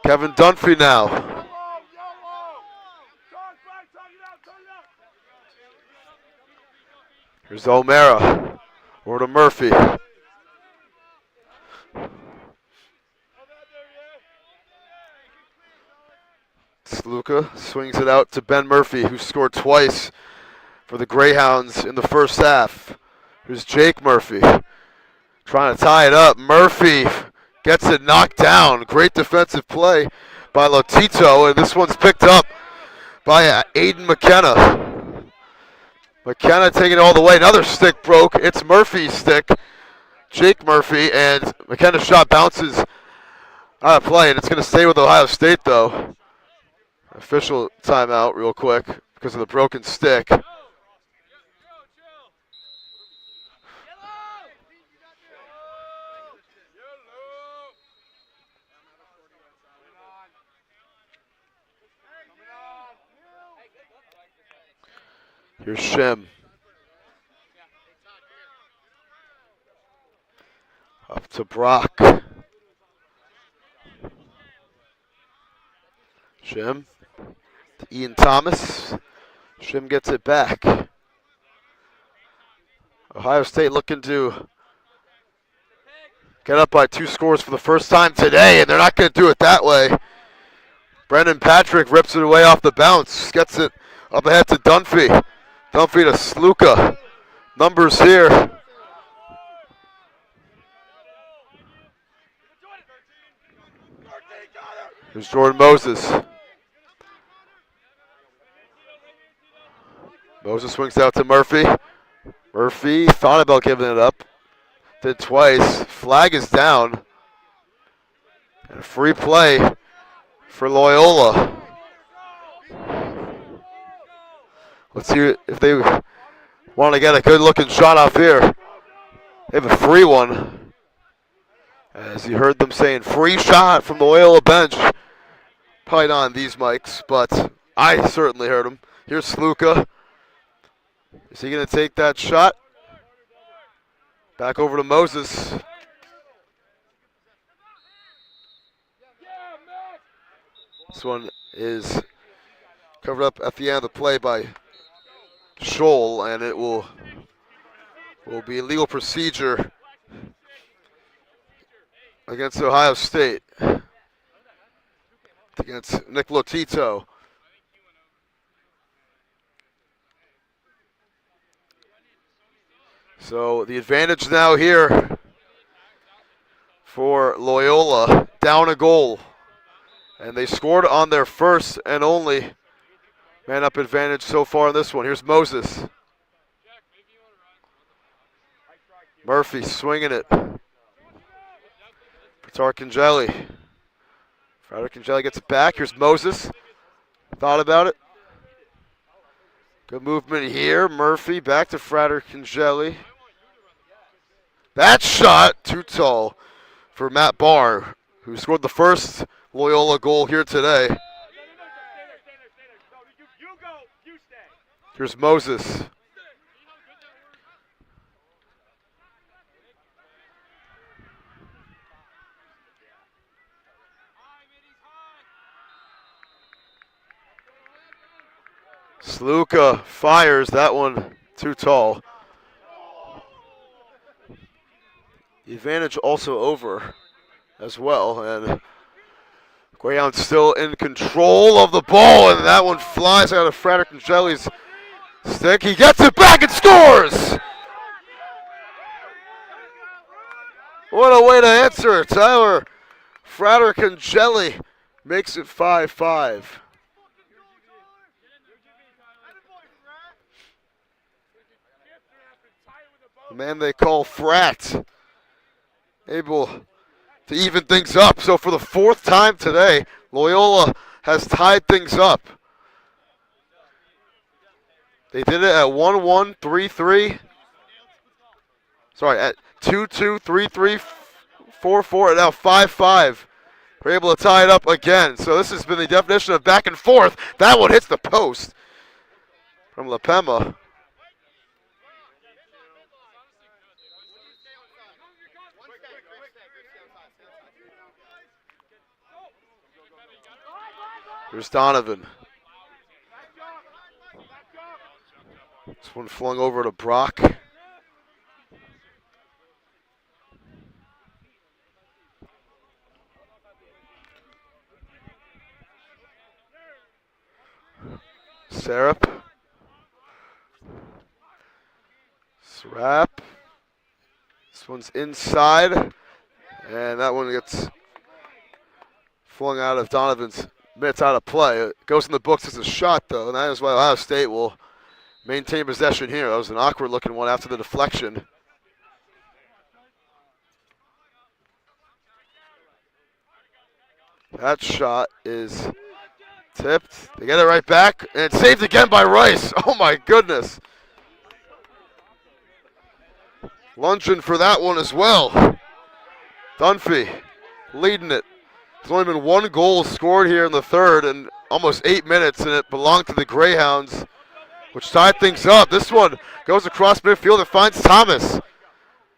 Kevin Dunphy now. Here's O'Mara. Over to Murphy. Sluka swings it out to Ben Murphy, who scored twice for the Greyhounds in the first half. Here's Jake Murphy trying to tie it up. Murphy gets it knocked down. Great defensive play by Lotito, and this one's picked up by Aiden McKenna. McKenna taking it all the way. Another stick broke. It's Murphy's stick. Jake Murphy, and McKenna's shot bounces out of play, and it's going to stay with Ohio State, though. Official timeout real quick because of the broken stick. Here's Shim. Up to Brock. Shim to Ian Thomas. Shim gets it back. Ohio State looking to get up by 2 scores for the first time today, and they're not going to do it that way. Brendan Patrick rips it away off the bounce. Gets it up ahead to Dunphy. Dunphy to Sluka. Numbers here. Here's Jordan Moses. Moses swings out to Murphy. Murphy thought about giving it up. Did twice. Flag is down. And a free play for Loyola. Let's see if they want to get a good-looking shot off here. They have a free one. As you heard them saying, free shot from the Loyola bench. Probably not on these mics, but I certainly heard them. Here's Sluka. Is he going to take that shot? Back over to Moses. This one is covered up at the end of the play by Scholl, and it will be legal procedure against Ohio State, against Nick Lotito. So the advantage now here for Loyola, down a goal. And they scored on their first and only man-up advantage so far in this one. Here's Moses. Murphy swinging it. Tarcangeli. Tarcangeli gets it back. Here's Moses. Thought about it. Good movement here. Murphy back to Fratercangeli. That shot too tall for Matt Barr, who scored the first Loyola goal here today. Here's Moses. Sluka fires that one too tall. The advantage also over as well, and Greyhound's still in control of the ball, and that one flies out of Fratercangeli's stick. He gets it back and scores! What a way to answer it. Tyler Fratercangeli makes it 5-5. The man they call Frat, able to even things up. So for the fourth time today, Loyola has tied things up. They did it at 1-1, 3-3. Sorry, at 2-2, 3-3, 4-4, and now 5-5. We're able to tie it up again. So this has been the definition of back and forth. That one hits the post from LaPema. Here's Donovan. This one flung over to Brock. Sarup. Srap. This one's inside. And that one gets flung out of Donovan's mitts, out of play. It goes in the books as a shot, though, and that is why Ohio State will maintain possession here. That was an awkward-looking one after the deflection. That shot is tipped. They get it right back, and it's saved again by Rice. Oh, my goodness. Lunging for that one as well. Dunphy leading it. There's only been one goal scored here in the third in almost 8 minutes, and it belonged to the Greyhounds, which tied things up. This one goes across midfield and finds Thomas.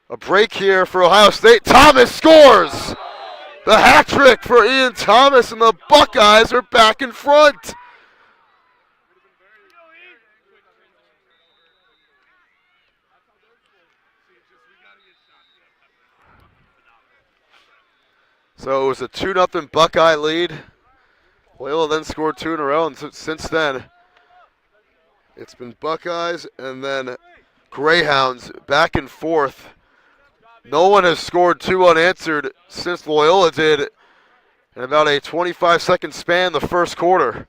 A break here for Ohio State. Thomas scores! The hat trick for Ian Thomas, and the Buckeyes are back in front. So it was a 2-0 Buckeye lead. Loyola then scored 2 in a row, and since then, it's been Buckeyes and then Greyhounds back and forth. No one has scored 2 unanswered since Loyola did in about a 25-second span the first quarter.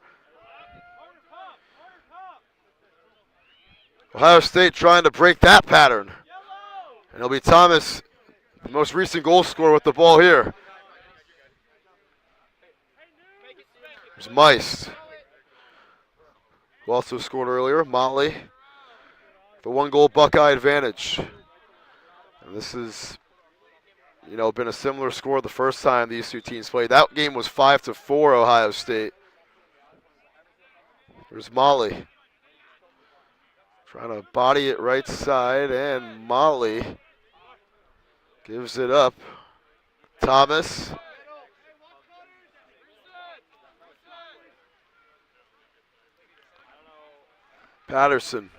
Ohio State trying to break that pattern. And it'll be Thomas, the most recent goal scorer, with the ball here. There's Meist, who also scored earlier. Motley, the 1-goal Buckeye advantage. And this has, been a similar score the first time these two teams played. That game was 5-4 Ohio State. There's Motley, trying to body it right side, and Motley gives it up. Thomas. Patterson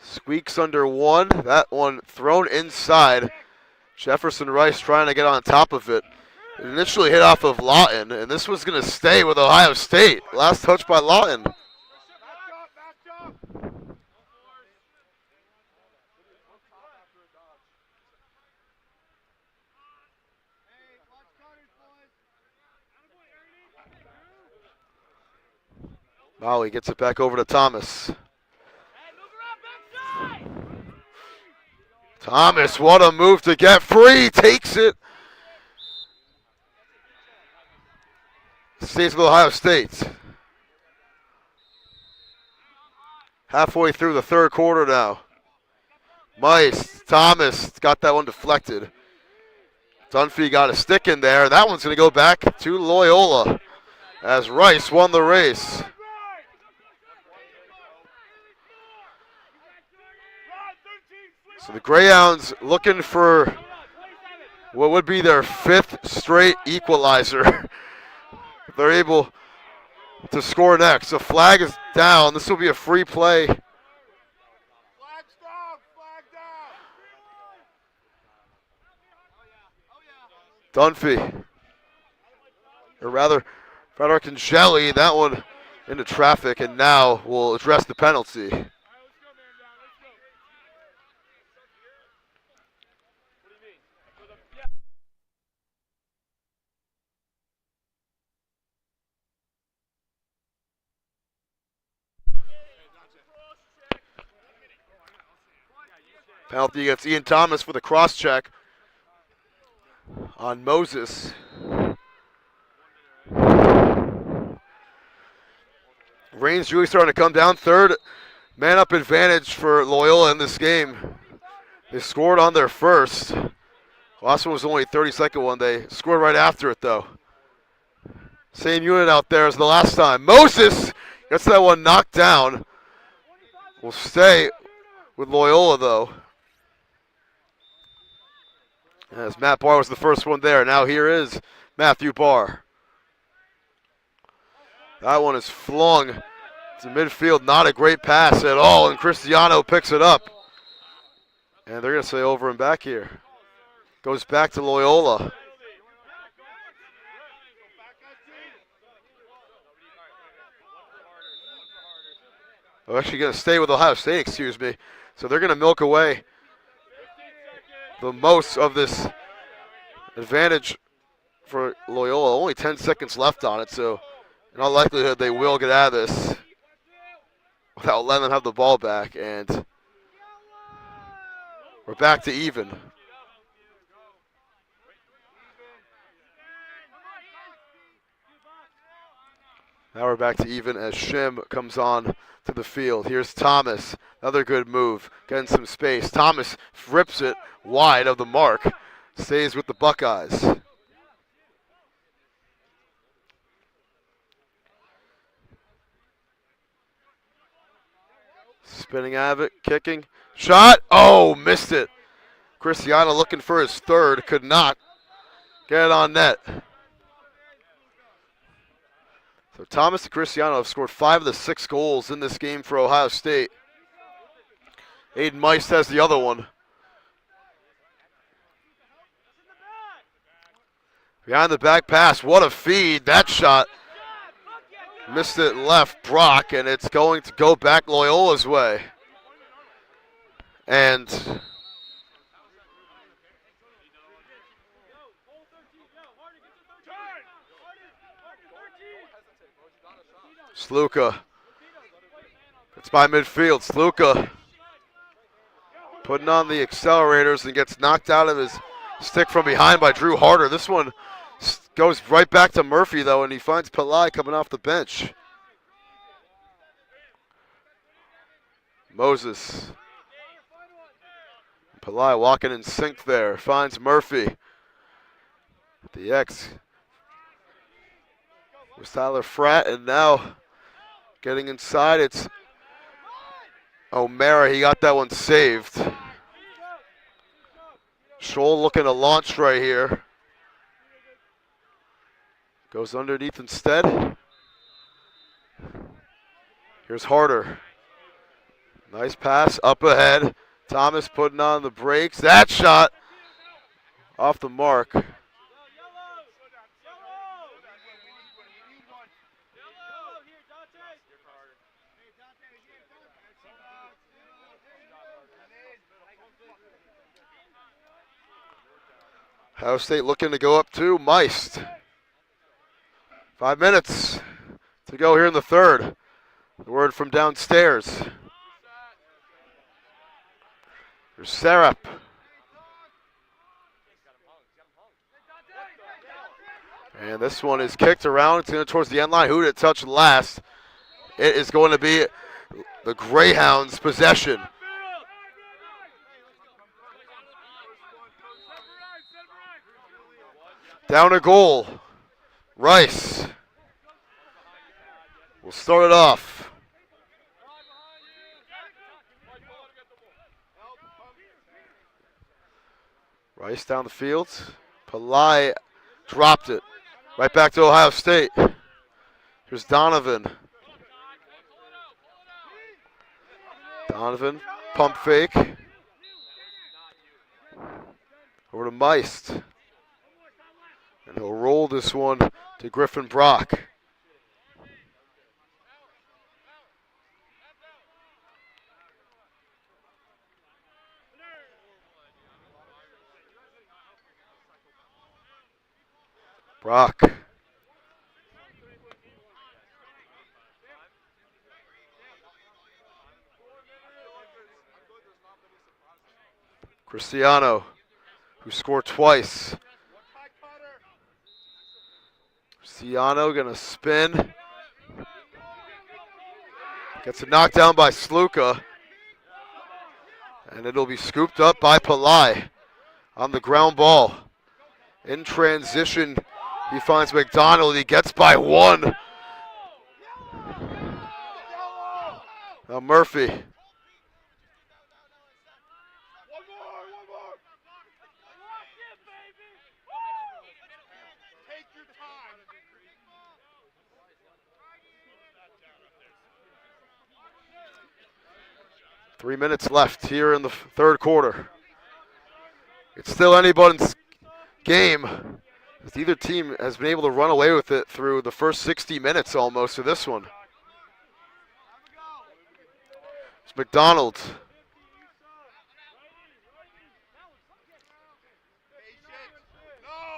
squeaks under one. That one thrown inside. Jefferson Rice trying to get on top of it. It initially hit off of Lawton, and this was going to stay with Ohio State. Last touch by Lawton. Molly gets it back over to Thomas. Thomas, what a move to get free. Takes it. Stays with Ohio State. Halfway through the third quarter now. Mice, Thomas got that one deflected. Dunphy got a stick in there, and that one's going to go back to Loyola as Rice won the race. So the Greyhounds looking for what would be their fifth straight equalizer. They're able to score next. The flag is down. This will be a free play. Dunphy, or rather, Frederick and Shelley, that one into traffic, and now we'll address the penalty. Penalty against Ian Thomas for the cross check on Moses. Rain's really starting to come down. Third man up advantage for Loyola in this game. They scored on their first. Last one was only a 30-second one. They scored right after it, though. Same unit out there as the last time. Moses gets that one knocked down. Will stay with Loyola, though. As Matt Barr was the first one there. Now here is Matthew Barr. That one is flung to midfield. Not a great pass at all, and Cristiano picks it up. And they're going to say over and back here. Goes back to Loyola. They're actually going to stay with Ohio State, excuse me. So they're going to milk away the most of this advantage for Loyola. Only 10 seconds left on it, so in all likelihood they will get out of this without letting them have the ball back. And we're back to even. Now we're back to even as Shim comes on to the field. Here's Thomas. Another good move. Getting some space. Thomas rips it wide of the mark. Stays with the Buckeyes. Spinning out of it. Kicking. Shot. Oh, missed it. Cristiano looking for his third. Could not get it on net. So Thomas and Cristiano have scored 5 of the 6 goals in this game for Ohio State. Aiden Meist has the other one. Behind the back pass, what a feed. That shot missed it left Brock, and it's going to go back Loyola's way. And Sluka. It's by midfield. Sluka putting on the accelerators and gets knocked out of his stick from behind by Drew Harder. This one goes right back to Murphy, though, and he finds Pillai coming off the bench. Moses. Pillai walking in sync there. Finds Murphy. The X was Tyler Fratt, and now getting inside, it's O'Mara. He got that one saved. Scholl looking to launch right here. Goes underneath instead. Here's Harder. Nice pass up ahead. Thomas putting on the brakes. That shot off the mark. Ohio State looking to go up to Meist. 5 minutes to go here in the third. The word from downstairs. There's Serap. And this one is kicked around. It's going towards the end line. Who did it touch last? It is going to be the Greyhounds' possession. Down a goal. Rice will start it off. Rice down the field. Pillai dropped it. Right back to Ohio State. Here's Donovan. Donovan, pump fake. Over to Meist. And he'll roll this one to Griffin Brock. Brock. Cristiano, who scored twice. Cristiano gonna spin. Gets a knockdown by Sluka. And it'll be scooped up by Pillai on the ground ball. In transition, he finds McDonald. He gets by one. Now Murphy. Three minutes left here in the third quarter. It's still anybody's game. Either team has been able to run away with it through the first 60 minutes almost of this one. It's McDonald.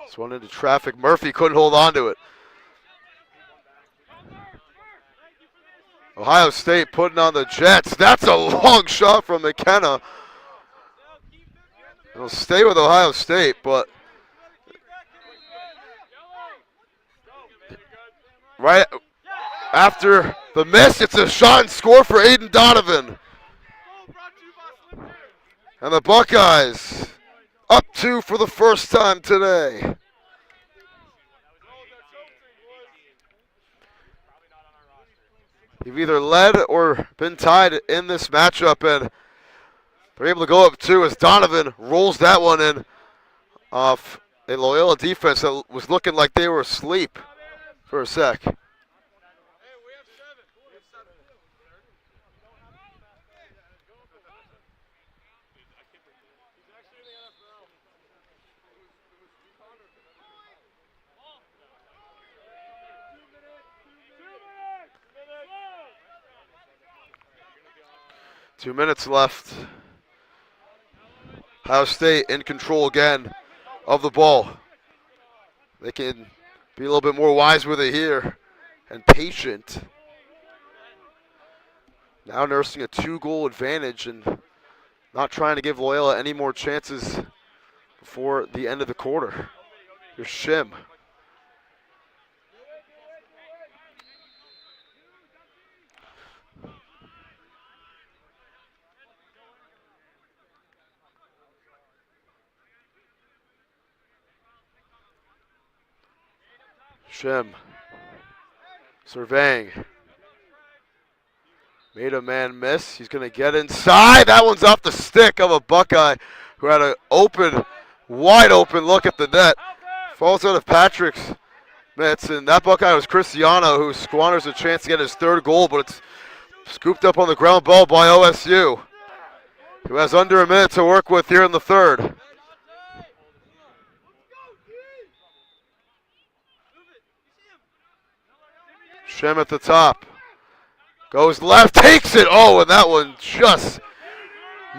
This one into traffic. Murphy couldn't hold on to it. Ohio State putting on the Jets. That's a long shot from McKenna. It'll stay with Ohio State, but right after the miss, it's a shot and score for Aiden Donovan. And the Buckeyes up 2 for the first time today. You've either led or been tied in this matchup, and they're able to go up 2 as Donovan rolls that one in off a Loyola defense that was looking like they were asleep for a sec. Two minutes left. Ohio State in control again of the ball. They can be a little bit more wise with it here and patient. Now nursing a 2-goal advantage and not trying to give Loyola any more chances before the end of the quarter. Here's Shim. Shim surveying. Made a man miss. He's going to get inside. That one's off the stick of a Buckeye who had an open, wide open look at the net. Falls out of Patrick's mitts, and that Buckeye was Cristiano, who squanders a chance to get his third goal, but it's Scooped up on the ground ball by OSU, who has under a minute to work with here in the third. Shem at the top. Goes left, takes it. Oh, and that one just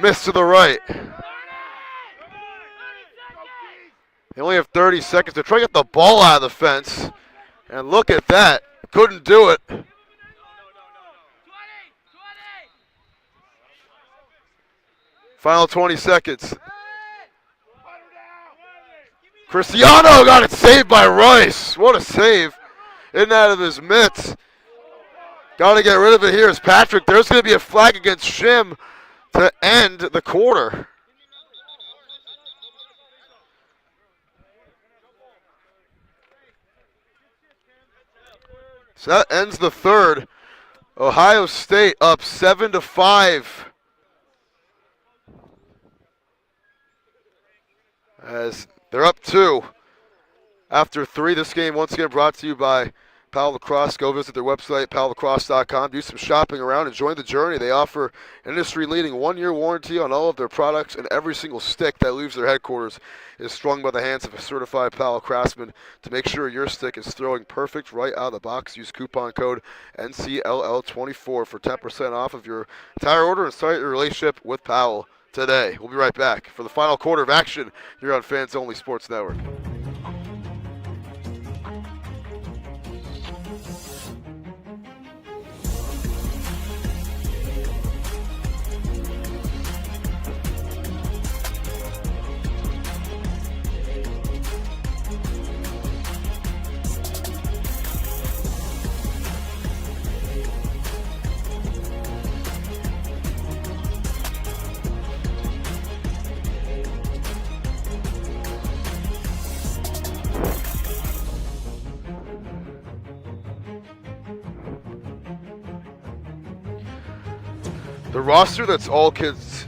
missed to the right. They only have 30 seconds to try to get the ball out of the fence. And look at that. Couldn't do it. Final 20 seconds. Cristiano got it saved by Rice. What a save. In and out of his mitts. Got to get rid of it here as Patrick. There's going to be a flag against Shim to end the quarter. So that ends the third. Ohio State up 7-5. As they're up 2 after 3. This game once again brought to you by Powell Lacrosse. Go visit their website, powelllacrosse.com. Do some shopping around and join the journey. They offer industry-leading 1-year warranty on all of their products, and every single stick that leaves their headquarters is strung by the hands of a certified Powell craftsman to make sure your stick is throwing perfect right out of the box. Use coupon code NCLL24 for 10% off of your entire order and start your relationship with Powell today. We'll be right back for the final quarter of action here on Fans Only Sports Network. The roster that's all kids.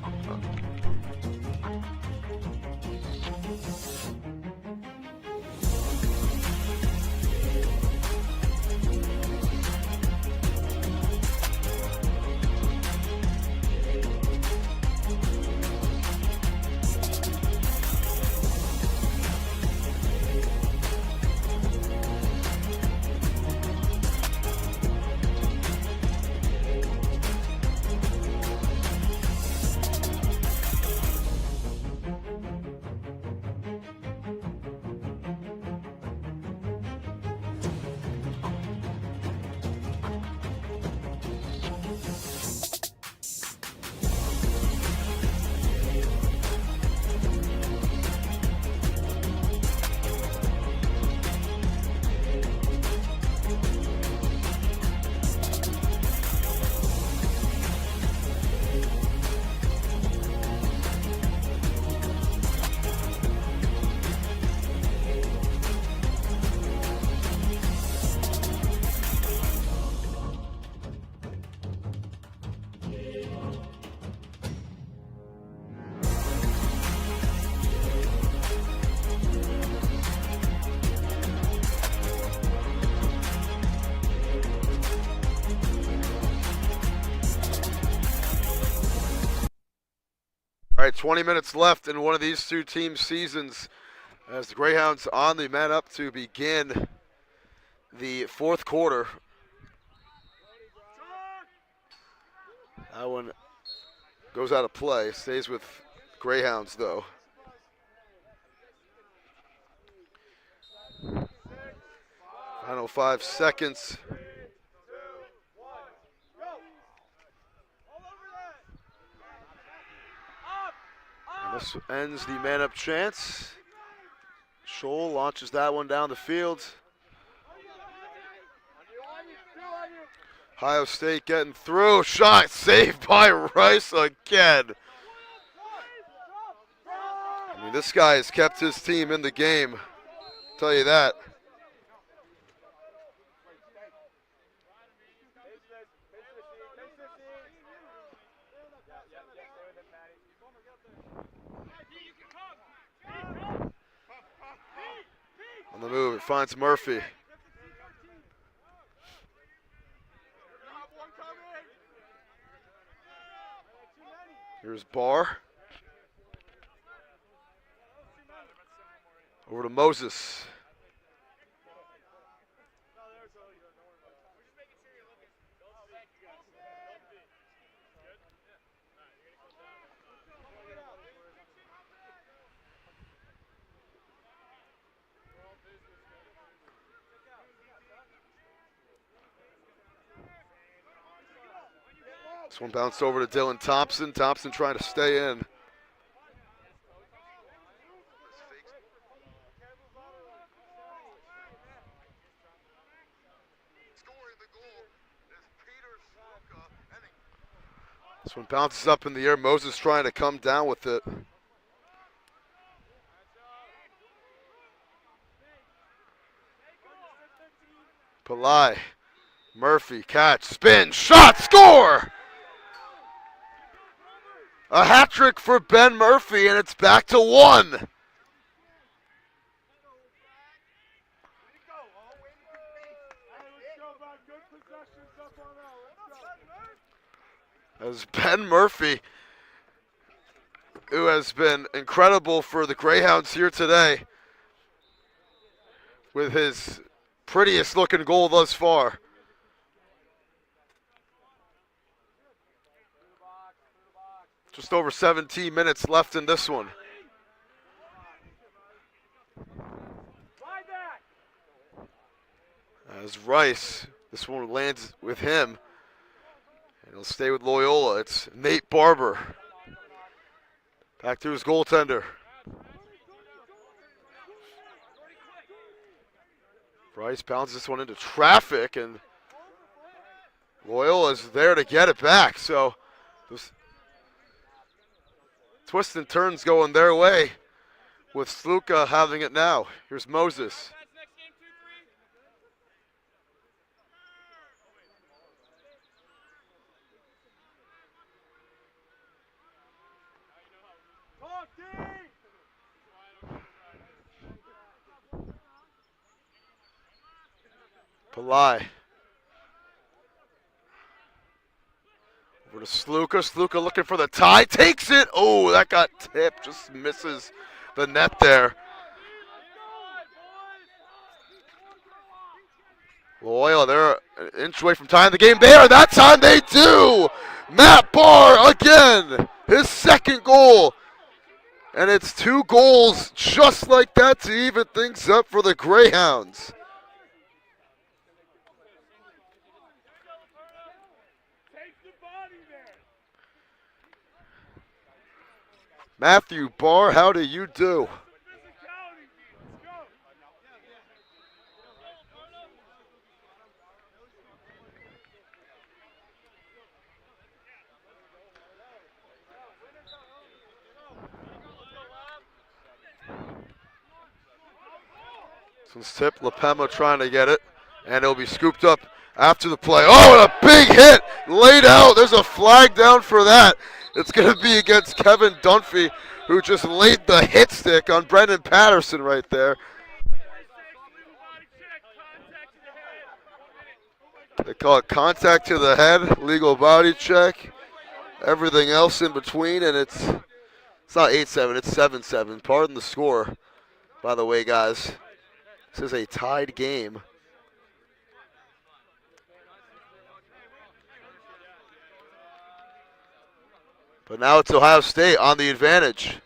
All right, 20 minutes left in one of these two teams' seasons as the Greyhounds on the man up to begin the fourth quarter. That one goes out of play. Stays with Greyhounds, though. Final 5 seconds. And this ends the man-up chance. Scholl launches that one down the field. Ohio State getting through. Shot saved by Rice again. I mean, this guy has kept his team in the game. I'll tell you that. On the move, it finds Murphy. Here's Barr. Over to Moses. This one bounced over to Dylan Thompson. Thompson trying to stay in. This one bounces up in the air. Moses trying to come down with it. Palai. Murphy, catch, spin, shot, score! A hat trick for Ben Murphy, and it's back to 1. As Ben Murphy, who has been incredible for the Greyhounds here today, with his prettiest looking goal thus far. Just over 17 minutes left in this one. As Rice, this one lands with him. And he'll stay with Loyola. It's Nate Barber. Back to his goaltender. Rice pounds this one into traffic, and Loyola's there to get it back. So this twist and turns going their way with Sluka having it now. Here's Moses. Palai. Over to Sluka. Sluka looking for the tie. Takes it. Oh, that got tipped. Just misses the net there. Loyola, they're an inch away from tying the game there. That time they do. Matt Barr again. His second goal. And it's 2 goals just like that to even things up for the Greyhounds. Matthew Barr, how do you do? This one's tipped. LaPema trying to get it, and it'll be scooped up after the play. Oh, and a big hit laid out. There's a flag down for that. It's going to be against Kevin Dunphy, who just laid the hit stick on Brendan Patterson right there. They call it contact to the head, legal body check, everything else in between, and it's not 8-7, it's 7-7. Pardon the score, by the way, guys. This is a tied game. But now it's Ohio State on the advantage.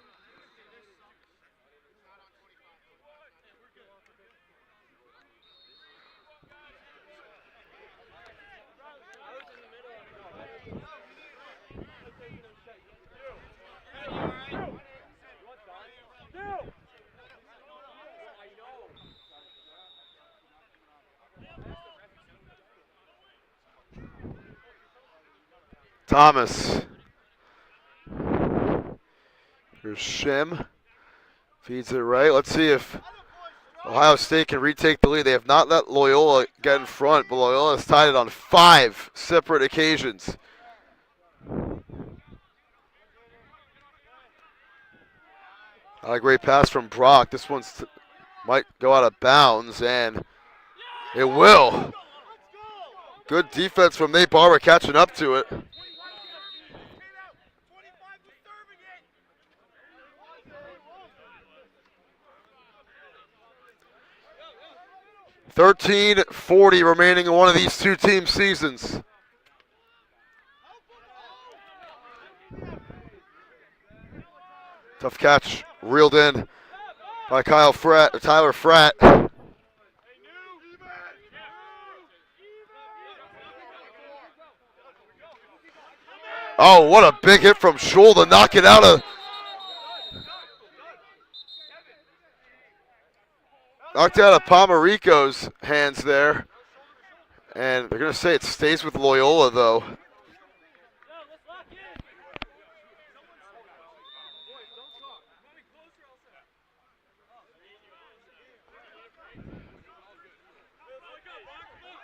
Thomas. Here's Shim. Feeds it right. Let's see if Ohio State can retake the lead. They have not let Loyola get in front, but Loyola has tied it on 5 separate occasions. A great pass from Brock. This one might go out of bounds, and it will. Good defense from Nate Barber catching up to it. 13:40 remaining in one of these two team seasons. Tough catch, reeled in by Tyler Fratt. Oh, what a big hit from Schul to knock it out of. Knocked out of Pomarico's hands there. And they're going to say it stays with Loyola, though.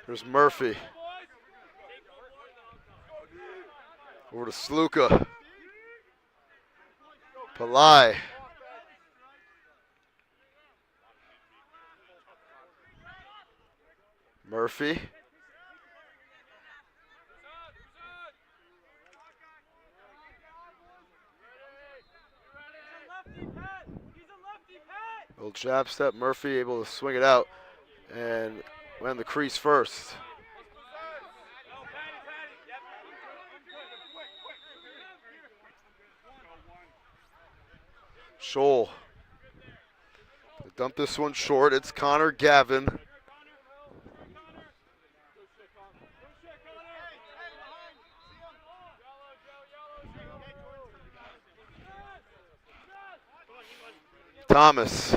There's Murphy. Over to Sluka. Palai. Murphy. Little jab step. Murphy able to swing it out and went the crease first. Scholl. Dump this one short. It's Connor Gavin. Thomas.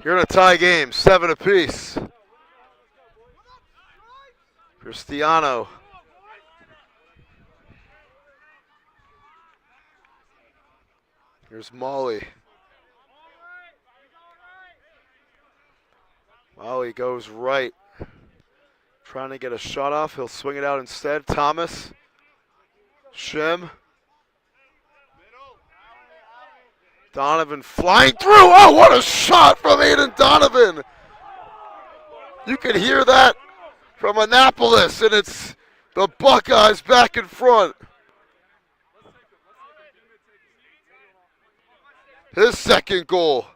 Here in a tie game, 7 apiece. Cristiano. Here's Molly. Molly goes right. Trying to get a shot off. He'll swing it out instead. Thomas. Shim. Donovan flying through. Oh, what a shot from Aiden Donovan. You can hear that from Annapolis, and it's the Buckeyes back in front. His second goal.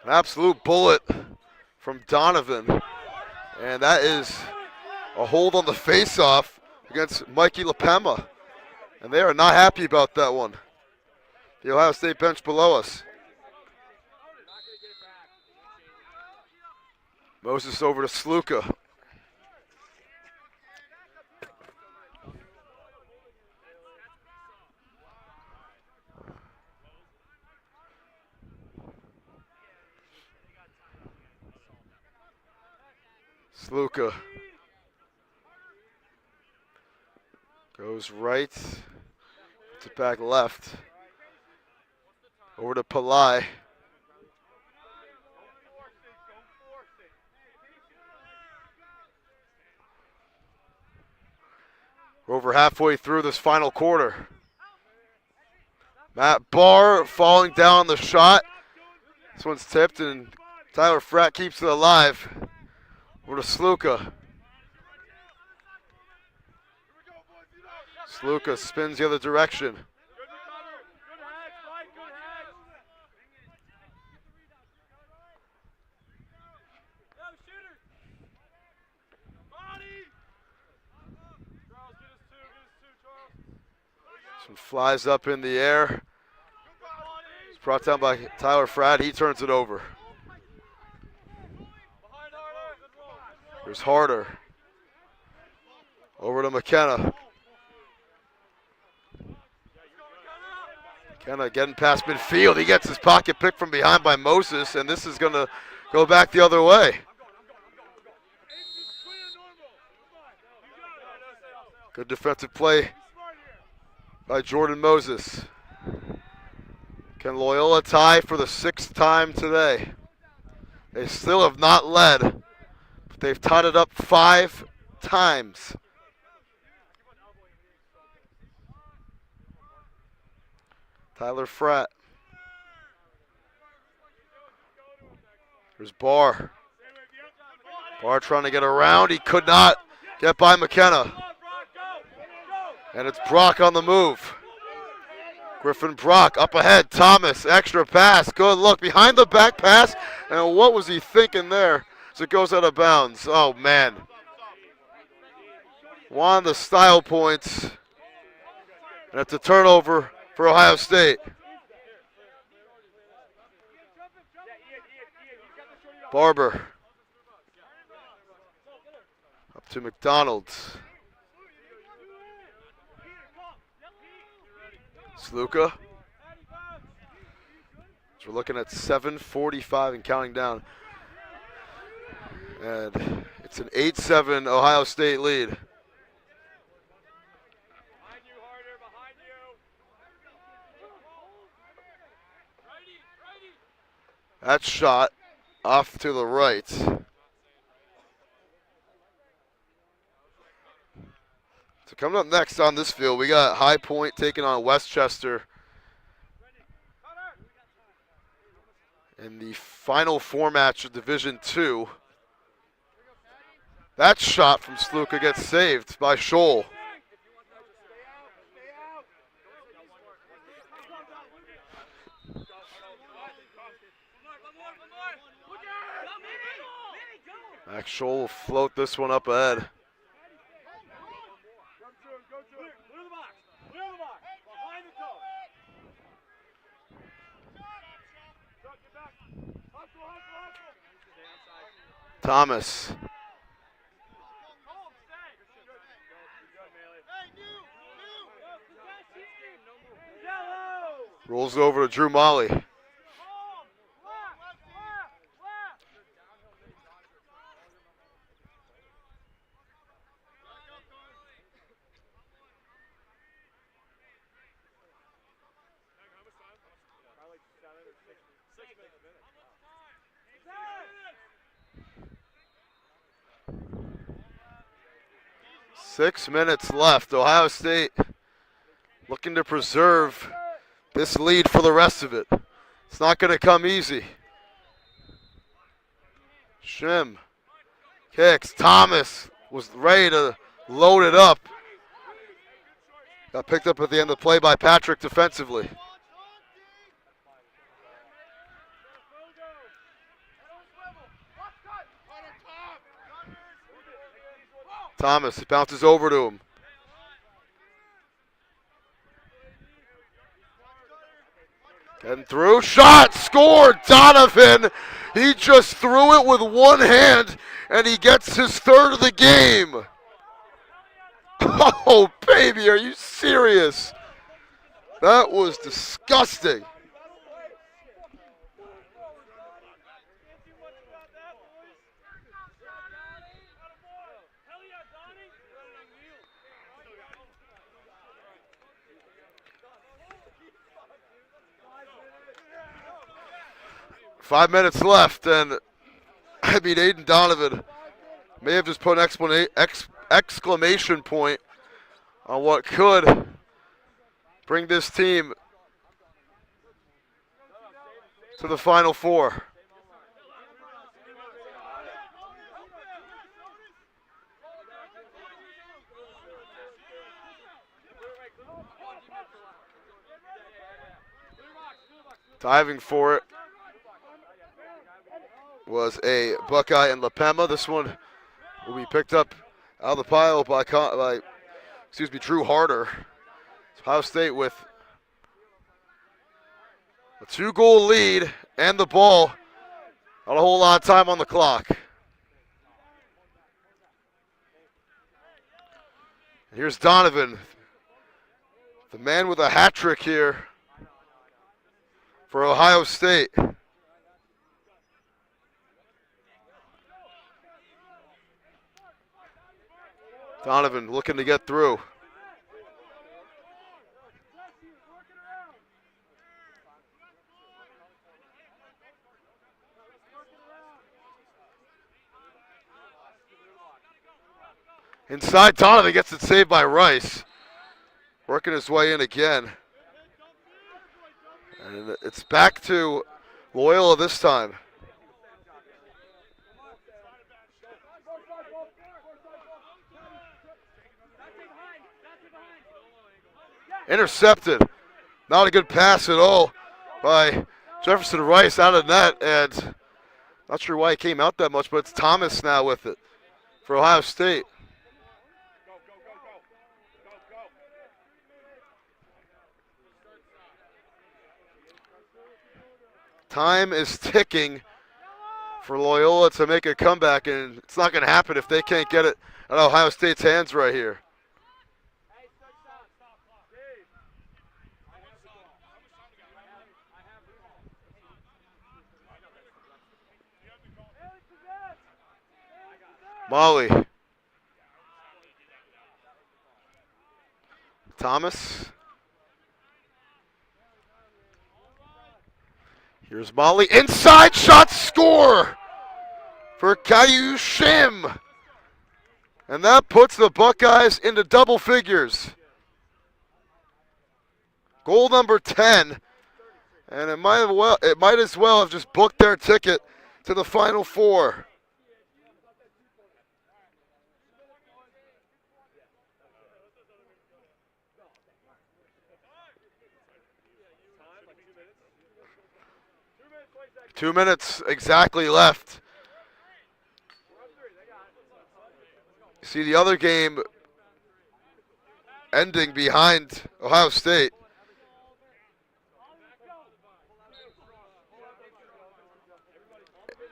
An absolute bullet from Donovan. And that is a hold on the face-off against Mikey LaPema. And they are not happy about that one. The Ohio State bench below us. Moses over to Sluka. Sluka goes right, puts it back left, over to Palai. We're over halfway through this final quarter. Matt Barr falling down the shot. This one's tipped and Tyler Fratt keeps it alive. Over to Sluka. Sluka spins the other direction. This one flies up in the air. It's brought down by Tyler Fratt. He turns it over. There's Harder. Over to McKenna. McKenna getting past midfield. He gets his pocket picked from behind by Moses, and this is going to go back the other way. Good defensive play by Jordan Moses. Can Loyola tie for the 6th time today? They still have not led they've tied it up 5 times. Tyler Fratt. Here's Barr. Barr trying to get around. He could not get by McKenna. And it's Brock on the move. Griffin Brock up ahead. Thomas, extra pass. Good look. Behind the back pass. And what was he thinking there? As it goes out of bounds. Oh, man. Won the style points. And it's a turnover for Ohio State. Barber. Up to McDonald's. Sluka. So we're looking at 7:45 and counting down. And it's an 8-7 Ohio State lead. That shot off to the right. So coming up next on this field, we got High Point taking on Westchester in the Final Four match of Division II. That shot from Sluka gets saved by Scholl. Max Scholl will float this one up ahead. Thomas. Rolls over to Drew Molly. Six minutes left. Ohio State looking to preserve this lead for the rest of it. It's not going to come easy. Shim kicks. Thomas was ready to load it up. Got picked up at the end of the play by Patrick defensively. Thomas, he bounces over to him. Getting through, shot, scored, Donovan. He just threw it with one hand, and he gets his third of the game. Oh, baby, are you serious? That was disgusting. Five minutes left, and Aiden Donovan may have just put an exclamation point on what could bring this team to the Final Four. Diving for it was a Buckeye and LaPema. This one will be picked up out of the pile by Drew Harder. Ohio State with a 2-goal lead and the ball. Not a whole lot of time on the clock. Here's Donovan, the man with a hat trick here for Ohio State. Donovan looking to get through. Inside Donovan gets it saved by Rice. Working his way in again. And it's back to Loyola this time. Intercepted. Not a good pass at all by Jefferson Rice out of net. And not sure why he came out that much, but it's Thomas now with it for Ohio State. Time is ticking for Loyola to make a comeback, and it's not going to happen if they can't get it out of Ohio State's hands right here. Molly. Thomas. Here's Molly. Inside shot, score for Caillou Shim. And that puts the Buckeyes into double figures. Goal number 10. And it might as well have just booked their ticket to the Final Four. Two minutes exactly left. You see the other game ending behind Ohio State.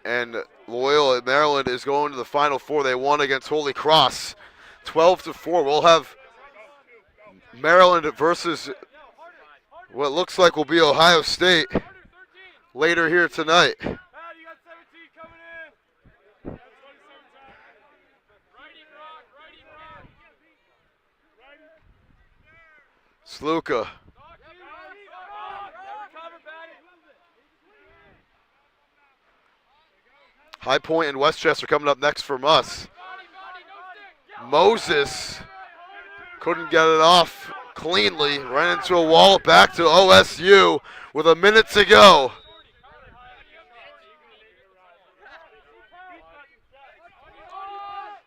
And Loyola, Maryland, is going to the Final Four. They won against Holy Cross, 12-4. We'll have Maryland versus what looks like will be Ohio State later here tonight. Sluka. High Point and Westchester coming up next from us. Moses couldn't get it off cleanly. Ran into a wall, back to OSU with a minute to go.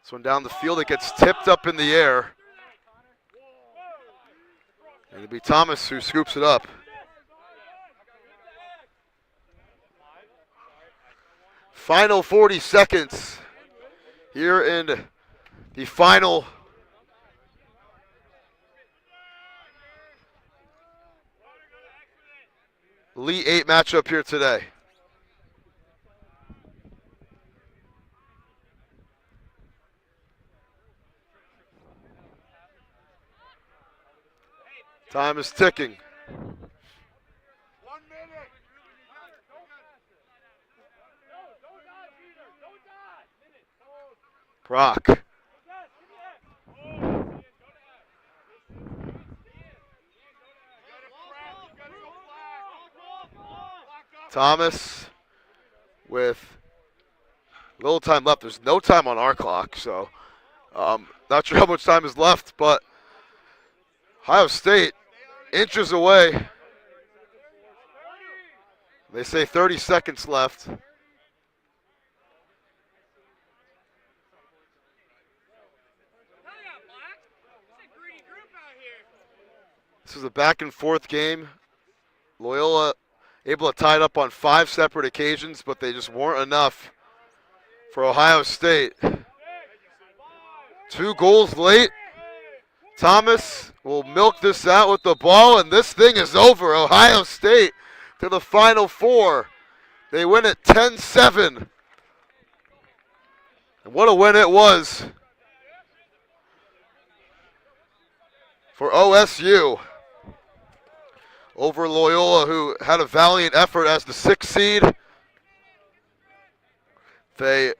This one down the field, it gets tipped up in the air. And it'll be Thomas who scoops it up. Final 40 seconds here in the final Elite 8 matchup here today. Time is ticking. 1 minute. Brock. Thomas with little time left. There's no time on our clock, so not sure how much time is left, but Ohio State inches away. They say 30 seconds left. This is a back and forth game. Loyola able to tie it up on 5 separate occasions, but they just weren't enough for Ohio State. 2 goals late. Thomas will milk this out with the ball, and this thing is over. Ohio State to the Final Four. They win it 10-7. And what a win it was for OSU over Loyola, who had a valiant effort as the 6th seed. They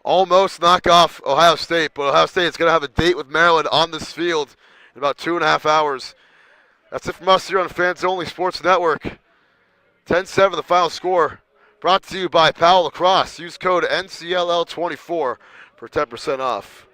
almost knock off Ohio State, but Ohio State is going to have a date with Maryland on this field in about 2.5 hours. That's it from us here on Fans Only Sports Network. 10-7 the final score. Brought to you by Powell Lacrosse. Use code NCLL24 for 10% off.